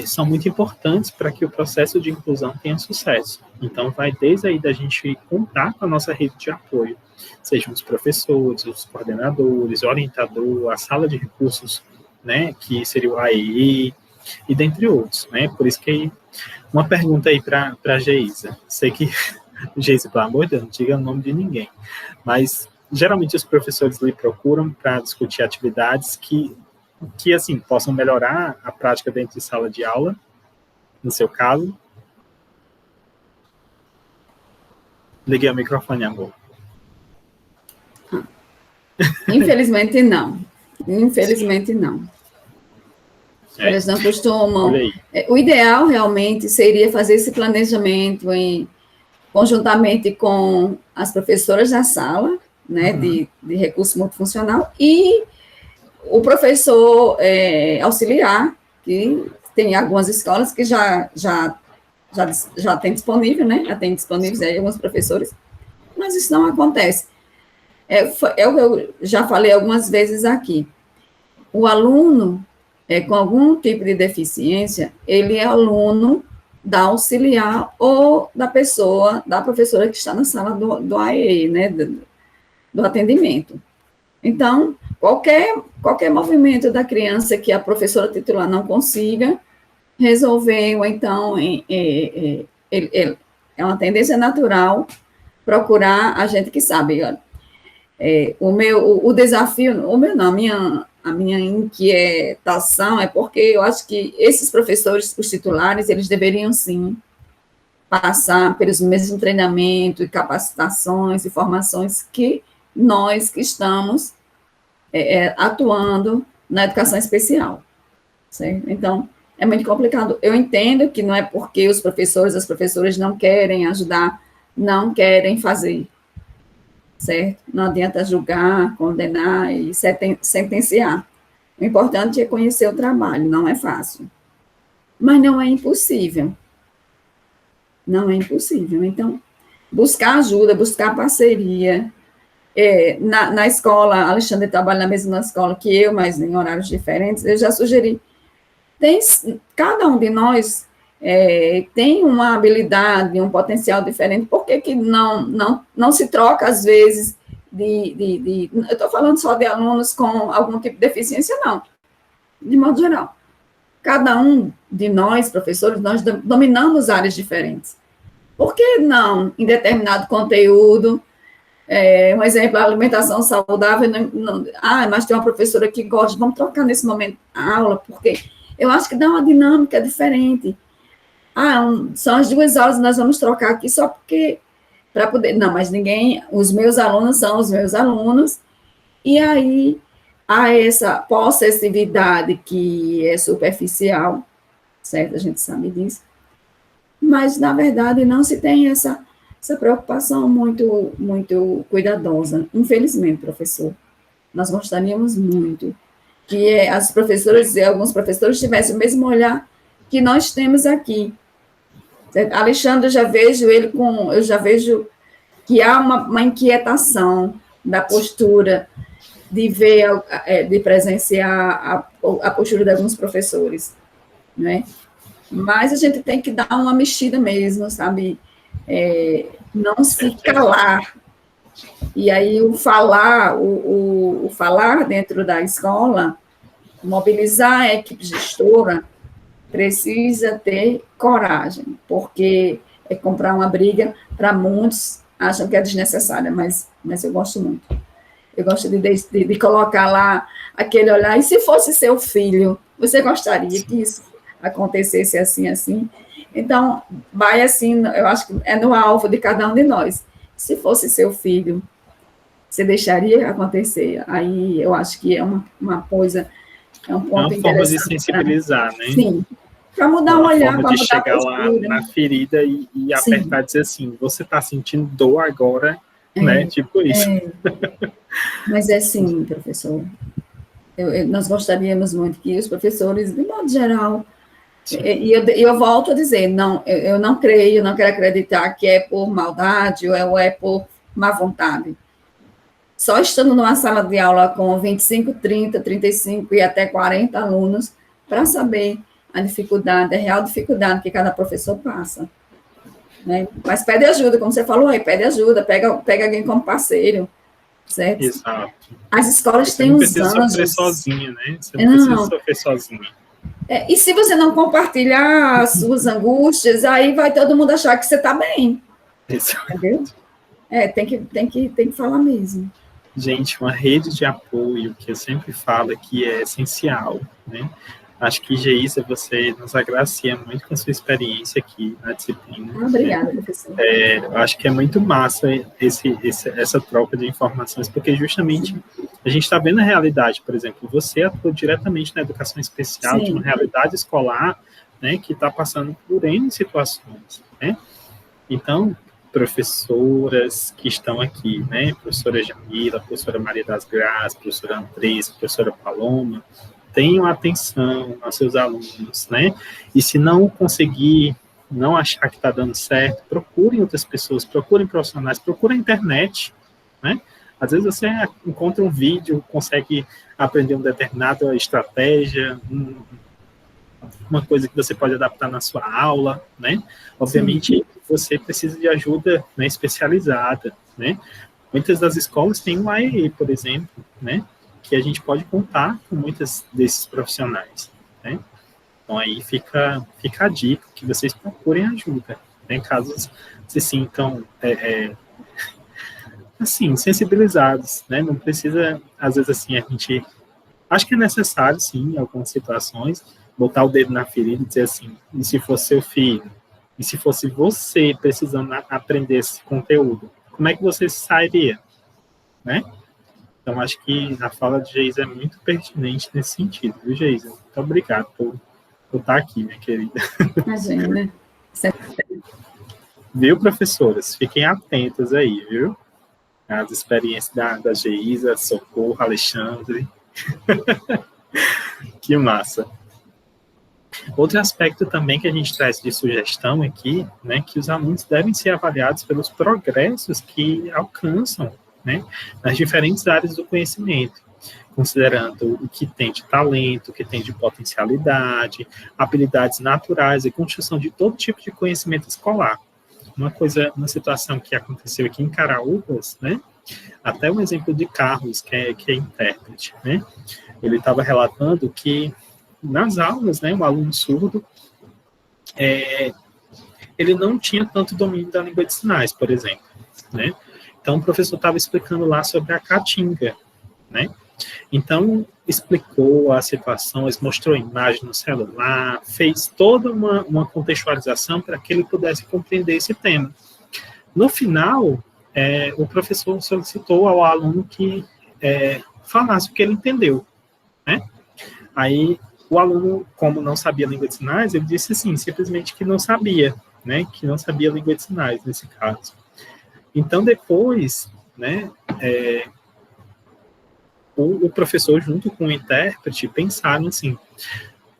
são muito importantes para que o processo de inclusão tenha sucesso. Então, vai desde aí da gente contar com a nossa rede de apoio, sejam os professores, os coordenadores, o orientador, a sala de recursos, né, que seria o AEI, e dentre outros, né, por isso que uma pergunta aí para a Geisa, sei que, Geisa, pelo amor de Deus, não diga o nome de ninguém, mas geralmente os professores lhe procuram para discutir atividades que assim, possam melhorar a prática dentro de sala de aula, no seu caso. Liguei o microfone, amor. Infelizmente, não. Infelizmente, não. Eles não costumam. O ideal, realmente, seria fazer esse planejamento conjuntamente com as professoras da sala, né, de recurso multifuncional, e o professor auxiliar, que tem algumas escolas que já tem disponível, né? Já tem disponíveis aí alguns professores, mas isso não acontece. Eu já falei algumas vezes aqui. O aluno com algum tipo de deficiência, ele é aluno da auxiliar ou da professora que está na sala do AE, né? Do atendimento. Então, qualquer movimento da criança que a professora titular não consiga resolver, ou então é uma tendência natural procurar a gente que sabe. Olha, o desafio, a minha inquietação é porque eu acho que esses professores, os titulares, eles deveriam, sim, passar pelos mesmos treinamentos e capacitações e formações que nós que estamos atuando na educação especial, certo? Então, é muito complicado. Eu entendo que não é porque os professores, as professoras não querem ajudar, não querem fazer, certo? Não adianta julgar, condenar e sentenciar. O importante é conhecer o trabalho, não é fácil. Mas não é impossível. Não é impossível. Então, buscar ajuda, buscar parceria. Na escola, a Alexandre trabalha na mesma escola que eu, mas em horários diferentes, eu já sugeri. Cada um de nós tem uma habilidade, um potencial diferente, por que não se troca, às vezes, eu estou falando só de alunos com algum tipo de deficiência, não, de modo geral. Cada um de nós, professores, nós dominamos áreas diferentes. Por que não, em determinado conteúdo, um exemplo, a alimentação saudável, mas tem uma professora que gosta, vamos trocar nesse momento a aula, porque eu acho que dá uma dinâmica diferente. São as 2 horas, nós vamos trocar aqui só porque, para poder, não, mas os meus alunos são os meus alunos, e aí há essa possessividade que é superficial, certo? A gente sabe disso, mas, na verdade, não se tem essa preocupação muito, muito cuidadosa. Infelizmente, professor, nós gostaríamos muito que as professoras e alguns professores tivessem o mesmo olhar que nós temos aqui. Alexandre, eu já vejo que há uma inquietação da postura de ver, de presenciar a postura de alguns professores, né? Mas a gente tem que dar uma mexida mesmo, sabe? Não se calar. E aí o falar dentro da escola, mobilizar a equipe gestora, precisa ter coragem, porque comprar uma briga, para muitos, acham que é desnecessária, mas eu gosto muito. Eu gosto de colocar lá aquele olhar, e se fosse seu filho, você gostaria que isso acontecesse assim, assim? Então, vai assim, eu acho que é no alvo de cada um de nós. Se fosse seu filho, Você deixaria acontecer? Aí eu acho que é uma coisa, é um ponto uma forma de interessante. sensibilizar, né? Sim, para mudar o Uma olhar, forma para de mudar a chegar lá postura. na ferida e Sim, apertar e dizer assim, você está sentindo dor agora, né? Tipo isso. mas é assim, professor. Nós gostaríamos muito que os professores, de modo geral, e eu volto a dizer, não, eu não creio, não quero acreditar que é por maldade ou é por má vontade. Só estando numa sala de aula com 25, 30, 35 e até 40 alunos, para saber a dificuldade, a real dificuldade que cada professor passa. Né? Mas pede ajuda, como você falou aí, pede ajuda, pega alguém como parceiro, certo? Exato. As escolas Você têm não os precisa sofrer anjos. sozinha, né? Você não precisa sofrer sozinha. E se você não compartilhar as suas angústias, aí vai todo mundo achar que você está bem. Exato. Entendeu? Tem que falar mesmo. Gente, uma rede de apoio, que eu sempre falo que é essencial, né? Acho que, Geisa, você nos agracia muito com a sua experiência aqui na disciplina. Obrigada, professor. Eu acho que é muito massa essa troca de informações, porque justamente a gente está vendo a realidade, por exemplo, você atua diretamente na educação especial, de uma realidade escolar, né, que está passando por N situações, né? Então, professoras que estão aqui, né, professora Jamila, professora Maria das Graças, professora Andressa, professora Paloma, tenham atenção aos seus alunos, né? E se não conseguir, não achar que está dando certo, procurem outras pessoas, procurem profissionais, procurem a internet, né? Às vezes você encontra um vídeo, consegue aprender uma determinada estratégia, uma coisa que você pode adaptar na sua aula, né? Obviamente, você precisa de ajuda, né, especializada, né? Muitas das escolas têm um AEE, por exemplo, né? Que a gente pode contar com muitos desses profissionais, né? Então, aí fica a dica que vocês procurem ajuda, né? Caso se sintam, assim, sensibilizados, né? Não precisa, às vezes, assim, a gente... Acho que é necessário, sim, em algumas situações, botar o dedo na ferida e dizer assim, e se fosse seu filho? E se fosse você precisando aprender esse conteúdo? Como é que você sairia? Né? Então, acho que a fala de Geisa é muito pertinente nesse sentido, viu, Geisa? Muito obrigado por estar aqui, minha querida. Imagina. Viu, professoras? Fiquem atentas aí, viu? As experiências da Geisa, Socorro, Alexandre. Que massa. Outro aspecto também que a gente traz de sugestão aqui, né, que os alunos devem ser avaliados pelos progressos que alcançam, né, nas diferentes áreas do conhecimento, considerando o que tem de talento, o que tem de potencialidade, habilidades naturais e construção de todo tipo de conhecimento escolar. Uma situação que aconteceu aqui em Caraúbas, né, até um exemplo de Carlos, que é intérprete, né, ele estava relatando que nas aulas, né, um aluno surdo, ele não tinha tanto domínio da língua de sinais, por exemplo, né? Então, o professor estava explicando lá sobre a caatinga, né? Então, explicou a situação, mostrou a imagem no celular, fez toda uma contextualização para que ele pudesse compreender esse tema. No final, o professor solicitou ao aluno que falasse o que ele entendeu, né? Aí, o aluno, como não sabia a língua de sinais, ele disse assim, simplesmente que não sabia, né, que não sabia a língua de sinais, nesse caso. Então, depois, né, o professor, junto com o intérprete, pensaram assim,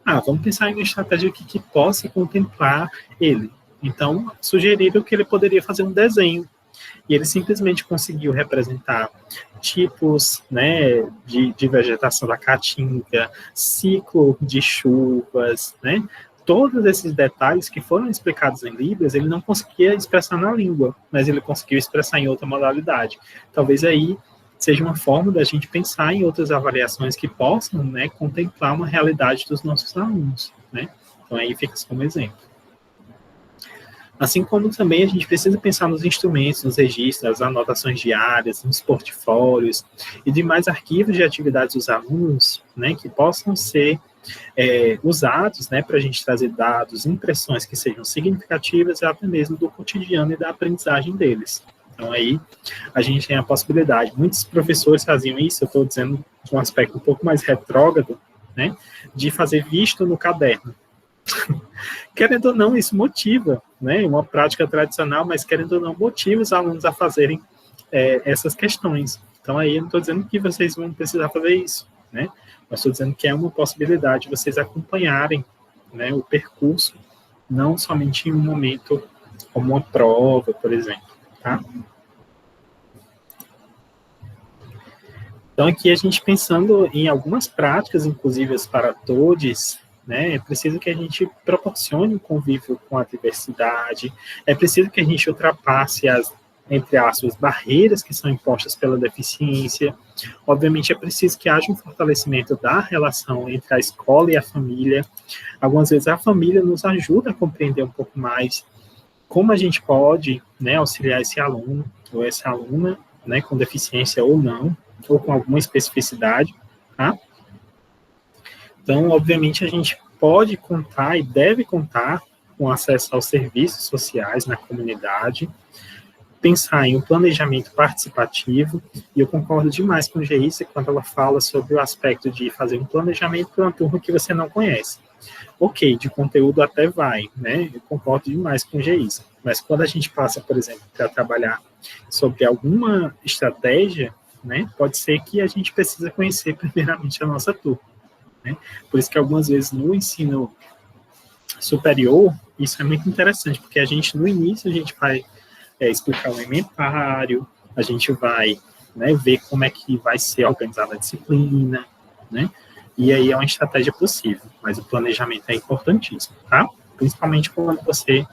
vamos pensar em uma estratégia que possa contemplar ele. Então, sugeriram que ele poderia fazer um desenho. E ele simplesmente conseguiu representar tipos, né, de vegetação da caatinga, ciclo de chuvas, né? Todos esses detalhes que foram explicados em Libras, ele não conseguia expressar na língua, mas ele conseguiu expressar em outra modalidade. Talvez aí seja uma forma da gente pensar em outras avaliações que possam, né, contemplar uma realidade dos nossos alunos, né? Então aí fica como exemplo. Assim como também a gente precisa pensar nos instrumentos, nos registros, as anotações diárias, nos portfólios e demais arquivos de atividades dos alunos, né, que possam ser usados, né, para a gente trazer dados, impressões que sejam significativas até mesmo do cotidiano e da aprendizagem deles, Então, aí, a gente tem a possibilidade. Muitos professores faziam isso, eu estou dizendo de um aspecto um pouco mais retrógrado, né, de fazer visto no caderno. Querendo ou não, isso motiva, né, uma prática tradicional, mas querendo ou não, motiva os alunos a fazerem essas questões. Então, aí, eu não estou dizendo que vocês vão precisar fazer isso, né, mas estou dizendo que é uma possibilidade de vocês acompanharem, né, o percurso, não somente em um momento como uma prova, por exemplo, tá? Então, aqui a gente pensando em algumas práticas, inclusive para todos, né, é preciso que a gente proporcione um convívio com a diversidade, é preciso que a gente ultrapasse as, entre aspas, barreiras que são impostas pela deficiência. Obviamente, é preciso que haja um fortalecimento da relação entre a escola e a família. Algumas vezes a família nos ajuda a compreender um pouco mais como a gente pode, né, auxiliar esse aluno ou essa aluna, né, com deficiência ou não, ou com alguma especificidade, tá? Então, obviamente, a gente pode contar e deve contar com acesso aos serviços sociais na comunidade, pensar em um planejamento participativo, e eu concordo demais com a Geissa quando ela fala sobre o aspecto de fazer um planejamento para uma turma que você não conhece. Ok, de conteúdo até vai, né? Eu concordo demais com a Geissa. Mas quando a gente passa, por exemplo, para trabalhar sobre alguma estratégia, né, pode ser que a gente precisa conhecer primeiramente a nossa turma, né? Por isso que algumas vezes no ensino superior, isso é muito interessante, porque a gente, no início, a gente vai explicar o inventário, a gente vai, né, ver como é que vai ser organizada a disciplina, né? E aí é uma estratégia possível, mas o planejamento é importantíssimo, tá? Principalmente quando você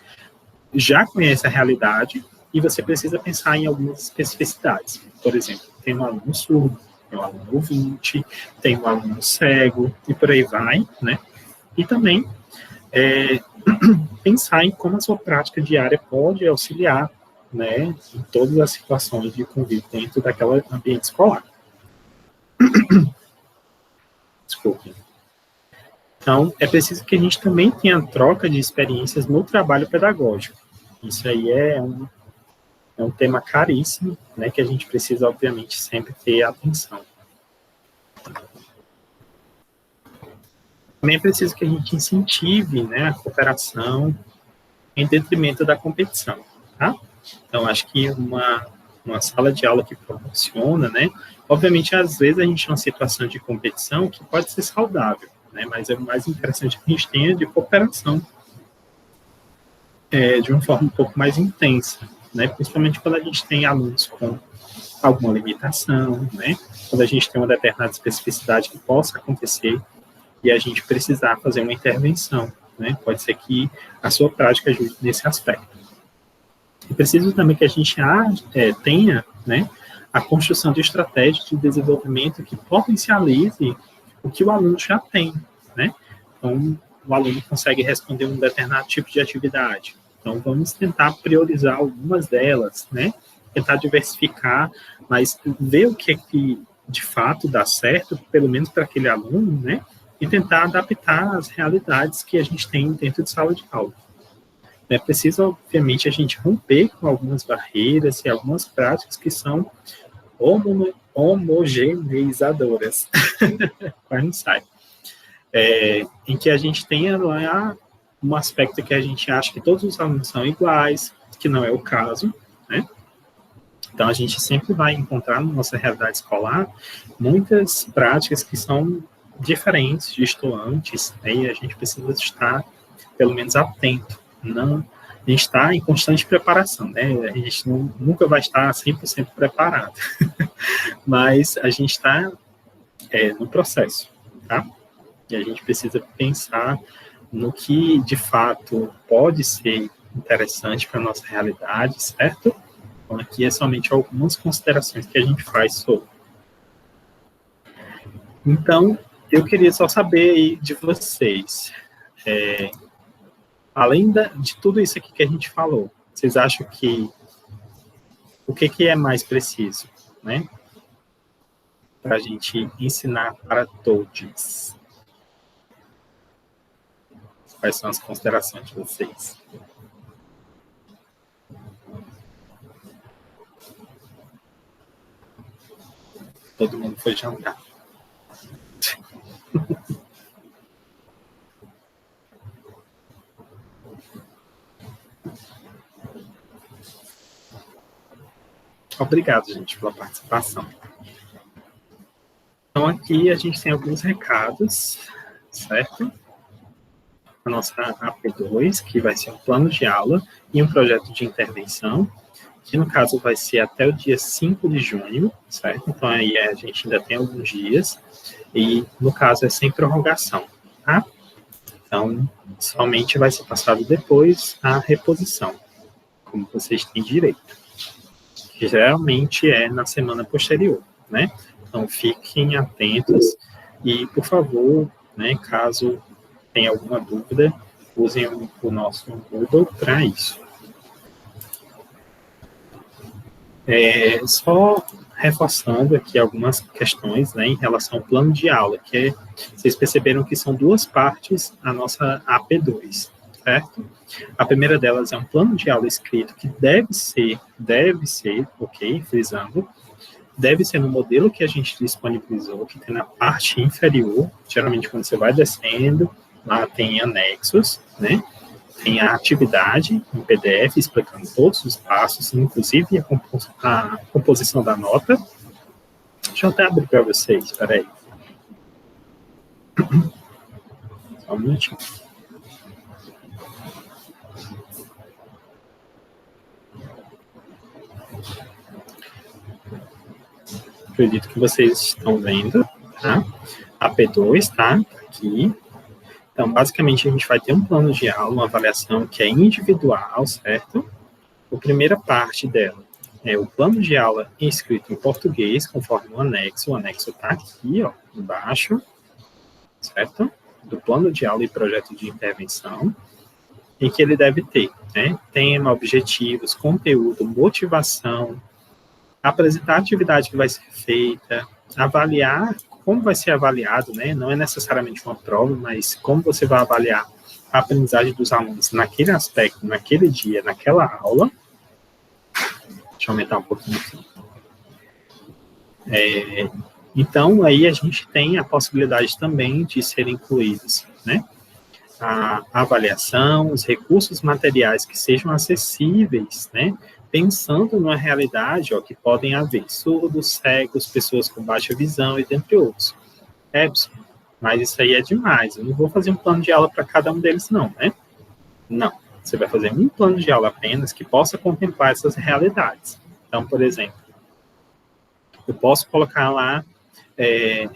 já conhece a realidade e você precisa pensar em algumas especificidades. Por exemplo, tem um aluno surdo, tem um aluno ouvinte, tem um aluno cego, e por aí vai, né? E também pensar em como a sua prática diária pode auxiliar, né, em todas as situações de convívio dentro daquele ambiente escolar. Desculpe. Então, é preciso que a gente também tenha troca de experiências no trabalho pedagógico. Isso aí é um tema caríssimo, né, que a gente precisa, obviamente, sempre ter atenção. Também é preciso que a gente incentive, né, a cooperação em detrimento da competição, tá? Então, acho que uma sala de aula que proporciona, né, obviamente, às vezes a gente tem uma situação de competição que pode ser saudável, né, mas é o mais interessante que a gente tenha de cooperação de uma forma um pouco mais intensa, né, principalmente quando a gente tem alunos com alguma limitação, né, quando a gente tem uma determinada especificidade que possa acontecer e a gente precisar fazer uma intervenção, né, pode ser que a sua prática ajude nesse aspecto. É preciso também que a gente tenha, né, a construção de estratégias de desenvolvimento que potencialize o que o aluno já tem, né? Então, o aluno consegue responder um determinado tipo de atividade. Então, vamos tentar priorizar algumas delas, né? Tentar diversificar, mas ver o que é que de fato dá certo, pelo menos para aquele aluno, né? E tentar adaptar as realidades que a gente tem dentro de sala de aula. É preciso, obviamente, a gente romper com algumas barreiras e algumas práticas que são homogeneizadoras. Quase não sai. Em que a gente tenha lá um aspecto que a gente acha que todos os alunos são iguais, que não é o caso, né? Então, a gente sempre vai encontrar na nossa realidade escolar muitas práticas que são diferentes, distantes, né? E a gente precisa estar, pelo menos, atento. Não, a gente está em constante preparação, né? A gente nunca vai estar 100% preparado, mas a gente está no processo, tá? E a gente precisa pensar no que, de fato, pode ser interessante para a nossa realidade, certo? Então, aqui é somente algumas considerações que a gente faz sobre. Então, eu queria só saber aí de vocês, além de tudo isso aqui que a gente falou, vocês acham que o que é mais preciso, né? Para a gente ensinar para todos. Quais são as considerações de vocês? Todo mundo foi jantar. Obrigado, gente, pela participação. Então, aqui a gente tem alguns recados, certo? A nossa AP2, que vai ser um plano de aula e um projeto de intervenção, que no caso vai ser até o dia 5 de junho, certo? Então, aí a gente ainda tem alguns dias, e no caso é sem prorrogação, tá? Então, somente vai ser passado depois a reposição, como vocês têm direito. Que geralmente é na semana posterior, né? Então, fiquem atentos e, por favor, né, caso tenha alguma dúvida, usem o nosso Google para isso. Só reforçando aqui algumas questões, né, em relação ao plano de aula, que vocês perceberam que são duas partes a nossa AP2, certo? A primeira delas é um plano de aula escrito que deve ser, ok, frisando, deve ser no modelo que a gente disponibilizou, que tem na parte inferior, geralmente quando você vai descendo, lá tem anexos, né? Tem a atividade em PDF, explicando todos os passos, inclusive a composição da nota. Deixa eu até abrir para vocês, espera aí. Só um minutinho. Acredito que vocês estão vendo, tá? A P2, tá? Aqui. Então, basicamente, a gente vai ter um plano de aula, uma avaliação que é individual, certo? A primeira parte dela é o plano de aula escrito em português, conforme o anexo. O anexo está aqui, ó, embaixo, certo? Do plano de aula e projeto de intervenção, em que ele deve ter, né? Tema, objetivos, conteúdo, motivação, apresentar a atividade que vai ser feita, avaliar como vai ser avaliado, né? Não é necessariamente uma prova, mas como você vai avaliar a aprendizagem dos alunos naquele aspecto, naquele dia, naquela aula. Deixa eu aumentar um pouquinho aqui. Então, aí a gente tem a possibilidade também de serem incluídos, né? A avaliação, os recursos materiais que sejam acessíveis, né? Pensando numa realidade, ó, que podem haver surdos, cegos, pessoas com baixa visão e dentre outros. Mas isso aí é demais, eu não vou fazer um plano de aula para cada um deles não, né? Não, você vai fazer um plano de aula apenas que possa contemplar essas realidades. Então, por exemplo, eu posso colocar lá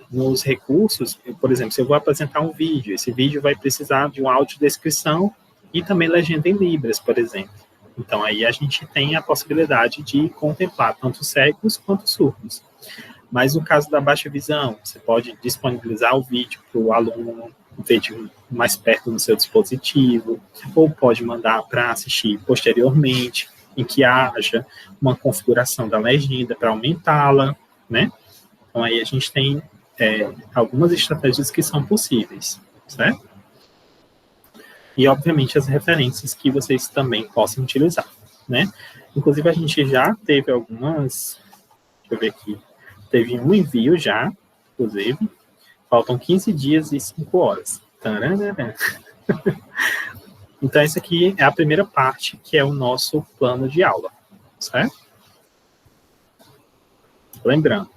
nos recursos, por exemplo, se eu vou apresentar um vídeo, esse vídeo vai precisar de uma audiodescrição e também legenda em Libras, por exemplo. Então, aí a gente tem a possibilidade de contemplar tanto cegos quanto surdos. Mas no caso da baixa visão, você pode disponibilizar o vídeo para o aluno ver mais perto no seu dispositivo, ou pode mandar para assistir posteriormente, em que haja uma configuração da legenda para aumentá-la, né? Então, aí a gente tem algumas estratégias que são possíveis, certo? E, obviamente, as referências que vocês também possam utilizar, né? Inclusive, a gente já teve algumas... Deixa eu ver aqui. Teve um envio já, inclusive. Faltam 15 dias e 5 horas. Taranana. Então, essa aqui é a primeira parte, que é o nosso plano de aula, certo? Lembrando,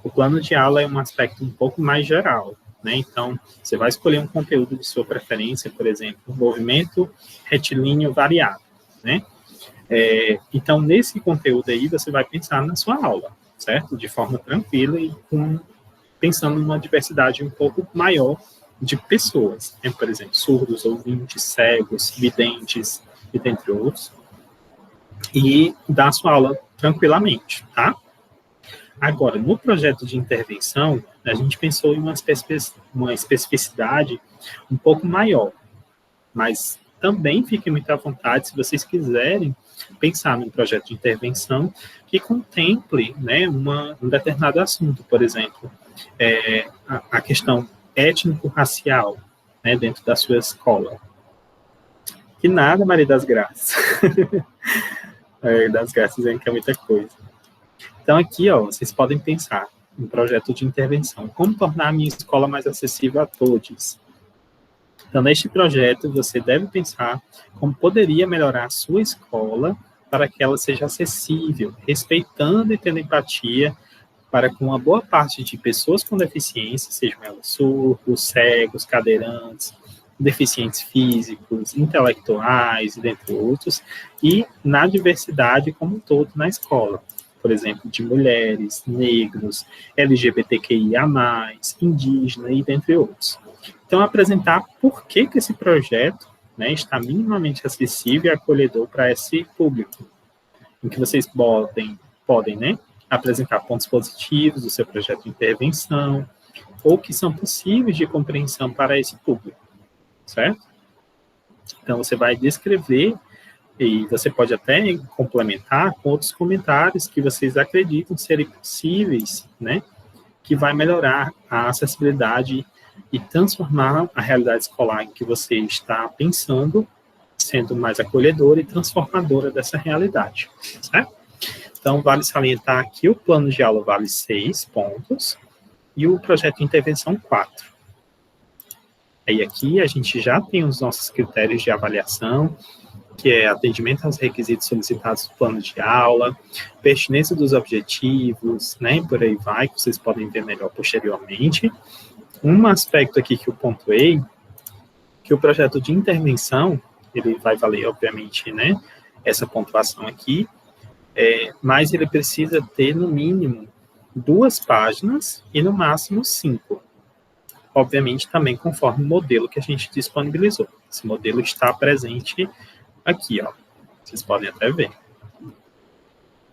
o plano de aula é um aspecto um pouco mais geral, né? Então, você vai escolher um conteúdo de sua preferência, por exemplo, movimento retilíneo variado, né? Então, nesse conteúdo aí, você vai pensar na sua aula, certo? De forma tranquila e pensando numa diversidade um pouco maior de pessoas, né? Por exemplo, surdos, ouvintes, cegos, videntes, e dentre outros, e dar a sua aula tranquilamente, tá? Agora, no projeto de intervenção, a gente pensou em uma especificidade um pouco maior, mas também fiquem muito à vontade, se vocês quiserem pensar num projeto de intervenção que contemple, né, um determinado assunto, por exemplo, a questão étnico-racial, né, dentro da sua escola. Que nada, Maria das Graças. Das Graças dizendo que é muita coisa. Então, aqui, ó, vocês podem pensar, um projeto de intervenção. Como tornar a minha escola mais acessível a todos? Então, neste projeto, você deve pensar como poderia melhorar a sua escola para que ela seja acessível, respeitando e tendo empatia para com uma boa parte de pessoas com deficiência, sejam elas surdos, cegos, cadeirantes, deficientes físicos, intelectuais, e dentre outros, e na diversidade como um todo na escola. Por exemplo, de mulheres, negros, LGBTQIA+, indígena e dentre outros. Então, apresentar por que esse projeto, né, está minimamente acessível e acolhedor para esse público, em que vocês podem, né, apresentar pontos positivos do seu projeto de intervenção, ou que são possíveis de compreensão para esse público, certo? Então, você vai descrever, e você pode até complementar com outros comentários que vocês acreditam serem possíveis, né, que vai melhorar a acessibilidade e transformar a realidade escolar em que você está pensando, sendo mais acolhedora e transformadora dessa realidade, certo? Então, vale salientar que o plano de aula vale 6 pontos e o projeto de intervenção 4. Aí aqui a gente já tem os nossos critérios de avaliação, que é atendimento aos requisitos solicitados do plano de aula, pertinência dos objetivos, né, e por aí vai, que vocês podem ver melhor posteriormente. Um aspecto aqui que eu pontuei, que o projeto de intervenção, ele vai valer, obviamente, né, essa pontuação aqui, mas ele precisa ter, no mínimo, 2 páginas e, no máximo, 5. Obviamente, também conforme o modelo que a gente disponibilizou. Esse modelo está presente aqui, ó. Vocês podem até ver.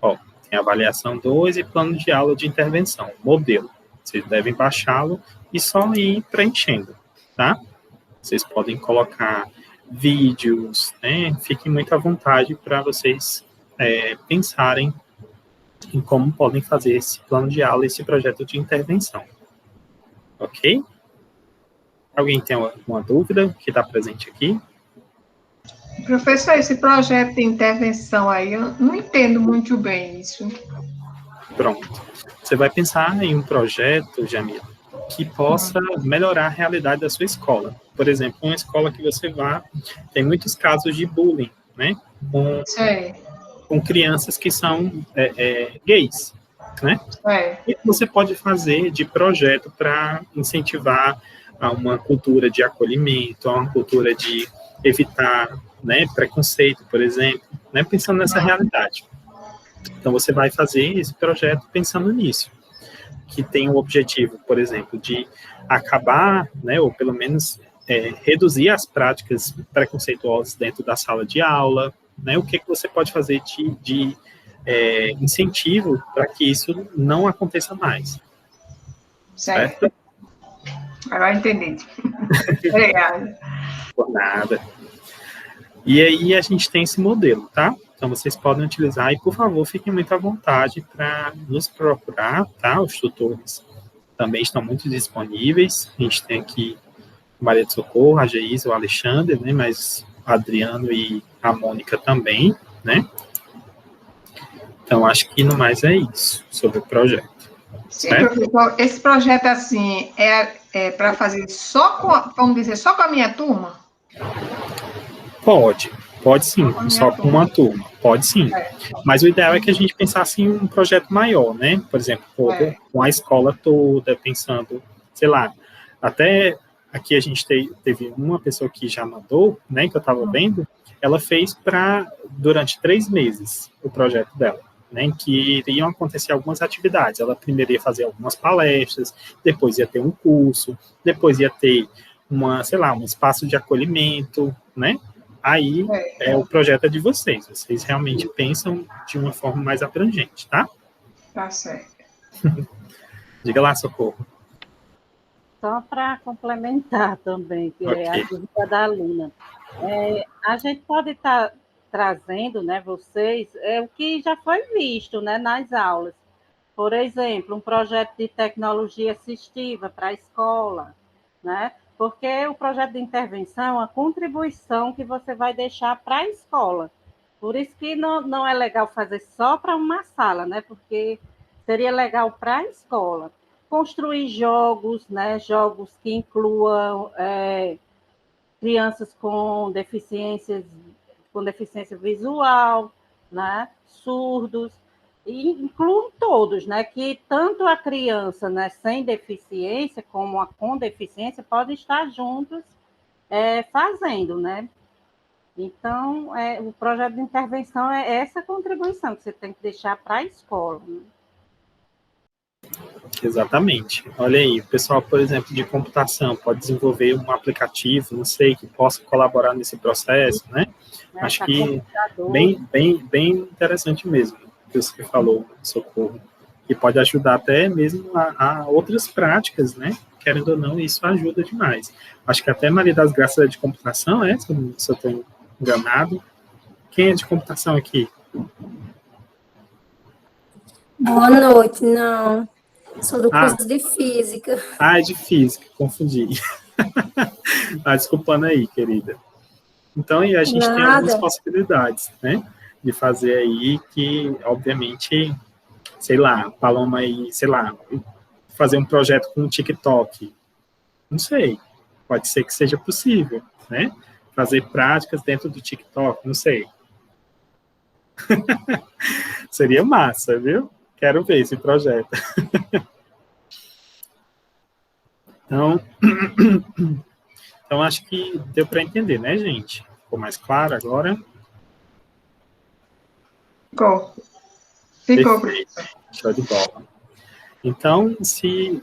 Ó, tem avaliação 2 e plano de aula de intervenção, modelo. Vocês devem baixá-lo e só ir preenchendo, tá? Vocês podem colocar vídeos, né? Fiquem muito à vontade para vocês pensarem em como podem fazer esse plano de aula, esse projeto de intervenção. Ok? Alguém tem alguma dúvida que está presente aqui? Professor, esse projeto de intervenção aí, eu não entendo muito bem isso. Pronto. Você vai pensar em um projeto, Jamila, que possa melhorar a realidade da sua escola. Por exemplo, uma escola que você vá, tem muitos casos de bullying, né? Com crianças que são gays, né? O que você pode fazer de projeto para incentivar a uma cultura de acolhimento, a uma cultura de evitar, né, preconceito, por exemplo, né, pensando nessa realidade. Então, você vai fazer esse projeto pensando nisso, que tem o objetivo, por exemplo, de acabar, né, ou pelo menos reduzir as práticas preconceituosas dentro da sala de aula, né, o que você pode fazer de incentivo para que isso não aconteça mais. Certo? Agora entendi. Obrigada. Por nada. E aí a gente tem esse modelo, tá? Então, vocês podem utilizar e, por favor, fiquem muito à vontade para nos procurar, tá? Os tutores também estão muito disponíveis. A gente tem aqui Maria de Socorro, a Geisa, o Alexandre, né? Mas o Adriano e a Mônica também, né? Então, acho que no mais é isso sobre o projeto. Sim, professor, esse projeto, assim, é para fazer só com, vamos dizer, só com a minha turma? Pode sim, só com uma turma, pode sim. Mas o ideal é que a gente pensasse em um projeto maior, né? Por exemplo, com a escola toda, pensando, sei lá, até aqui a gente teve uma pessoa que já mandou, né, que eu estava vendo, ela fez durante 3 meses o projeto dela, né, em que iriam acontecer algumas atividades. Ela primeiro ia fazer algumas palestras, depois ia ter um curso, depois ia ter um espaço de acolhimento, né? Aí o projeto é de vocês. Vocês realmente pensam de uma forma mais abrangente, tá? Tá certo. Diga lá, Socorro. Só para complementar também, que é a dúvida da aluna. A gente pode estar trazendo, né, vocês, o que já foi visto, né, nas aulas. Por exemplo, um projeto de tecnologia assistiva para a escola, né? Porque o projeto de intervenção é uma contribuição que você vai deixar para a escola. Por isso que não é legal fazer só para uma sala, né? Porque seria legal para a escola. Construir jogos, né? Jogos que incluam crianças com deficiência visual, né? Surdos, e incluam todos, né? Que tanto a criança, né, sem deficiência como a com deficiência podem estar juntos fazendo, né? Então, o projeto de intervenção é essa contribuição que você tem que deixar para a escola. Né? Exatamente. Olha aí, o pessoal, por exemplo, de computação, pode desenvolver um aplicativo, não sei, que possa colaborar nesse processo, né? Acho que bem interessante mesmo, o que você falou, Socorro, que pode ajudar até mesmo a outras práticas, né? Querendo ou não, isso ajuda demais. Acho que até Maria das Graças é de computação, se eu estou enganado. Quem é de computação aqui? Boa noite, não. Sou do curso de Física. É de Física, confundi. Desculpando aí, querida. Então, e a gente tem algumas possibilidades, né? De fazer aí que, obviamente, sei lá, Paloma aí, sei lá, fazer um projeto com o TikTok. Não sei. Pode ser que seja possível, né? Fazer práticas dentro do TikTok, não sei. Seria massa, viu? Quero ver esse projeto. Então, acho que deu para entender, né, gente? Ficou mais claro agora? Ficou. Perfeito. Show de bola. Então, se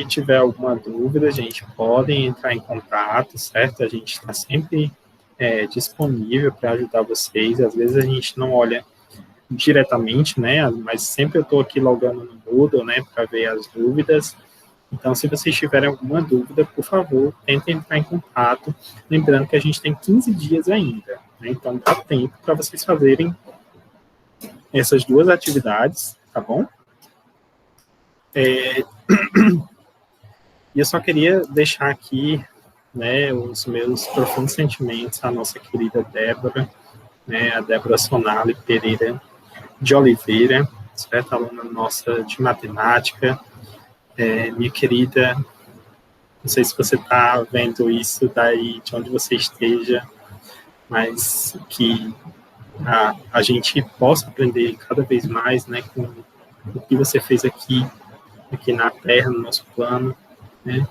tiver alguma dúvida, gente, podem entrar em contato, certo? A gente está sempre disponível para ajudar vocês. Às vezes a gente não olha diretamente, né? Mas sempre eu estou aqui logando no Moodle, né? Para ver as dúvidas. Então, se vocês tiverem alguma dúvida, por favor, tentem entrar em contato. Lembrando que a gente tem 15 dias ainda, né? Então, dá tempo para vocês fazerem essas duas atividades, tá bom? E eu só queria deixar aqui, né, os meus profundos sentimentos à nossa querida Débora, né, a Débora Sonali Pereira de Oliveira, certo? Aluna nossa de matemática, minha querida, não sei se você está vendo isso daí de onde você esteja, mas que a gente possa aprender cada vez mais, né, com o que você fez aqui na Terra, no nosso plano, né,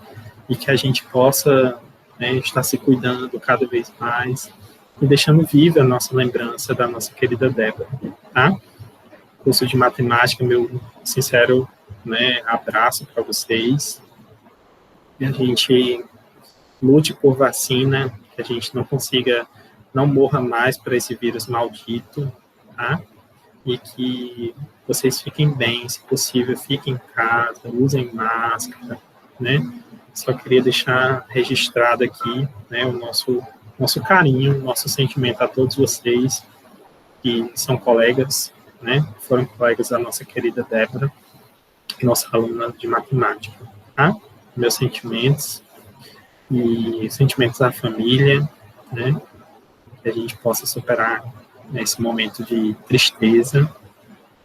e que a gente possa, né, estar se cuidando cada vez mais e deixando viva a nossa lembrança da nossa querida Débora, tá? Curso de matemática, meu sincero, né, abraço para vocês, e a gente lute por vacina, que a gente não morra mais para esse vírus maldito, tá? E que vocês fiquem bem, se possível, fiquem em casa, usem máscara, né? Só queria deixar registrado aqui, né, o nosso carinho, nosso sentimento a todos vocês que são colegas, né? Foram colegas da nossa querida Débora, nossa aluna de matemática, tá? Meus sentimentos e sentimentos da família, né? Que a gente possa superar nesse momento de tristeza,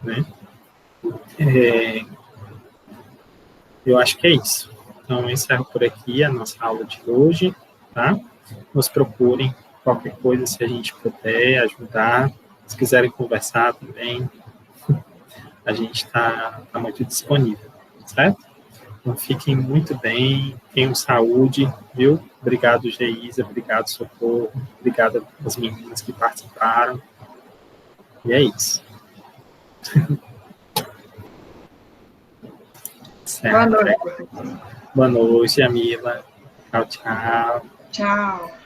né? Eu acho que é isso. Então, eu encerro por aqui a nossa aula de hoje, tá? Nos procurem qualquer coisa, se a gente puder ajudar, se quiserem conversar também, a gente está muito disponível, certo? Então, fiquem muito bem, tenham saúde, viu? Obrigado, Geisa, obrigado, Socorro, obrigado às meninas que participaram. E é isso. Certo. Boa noite. Boa noite, Jamila. Tchau, tchau. Tchau.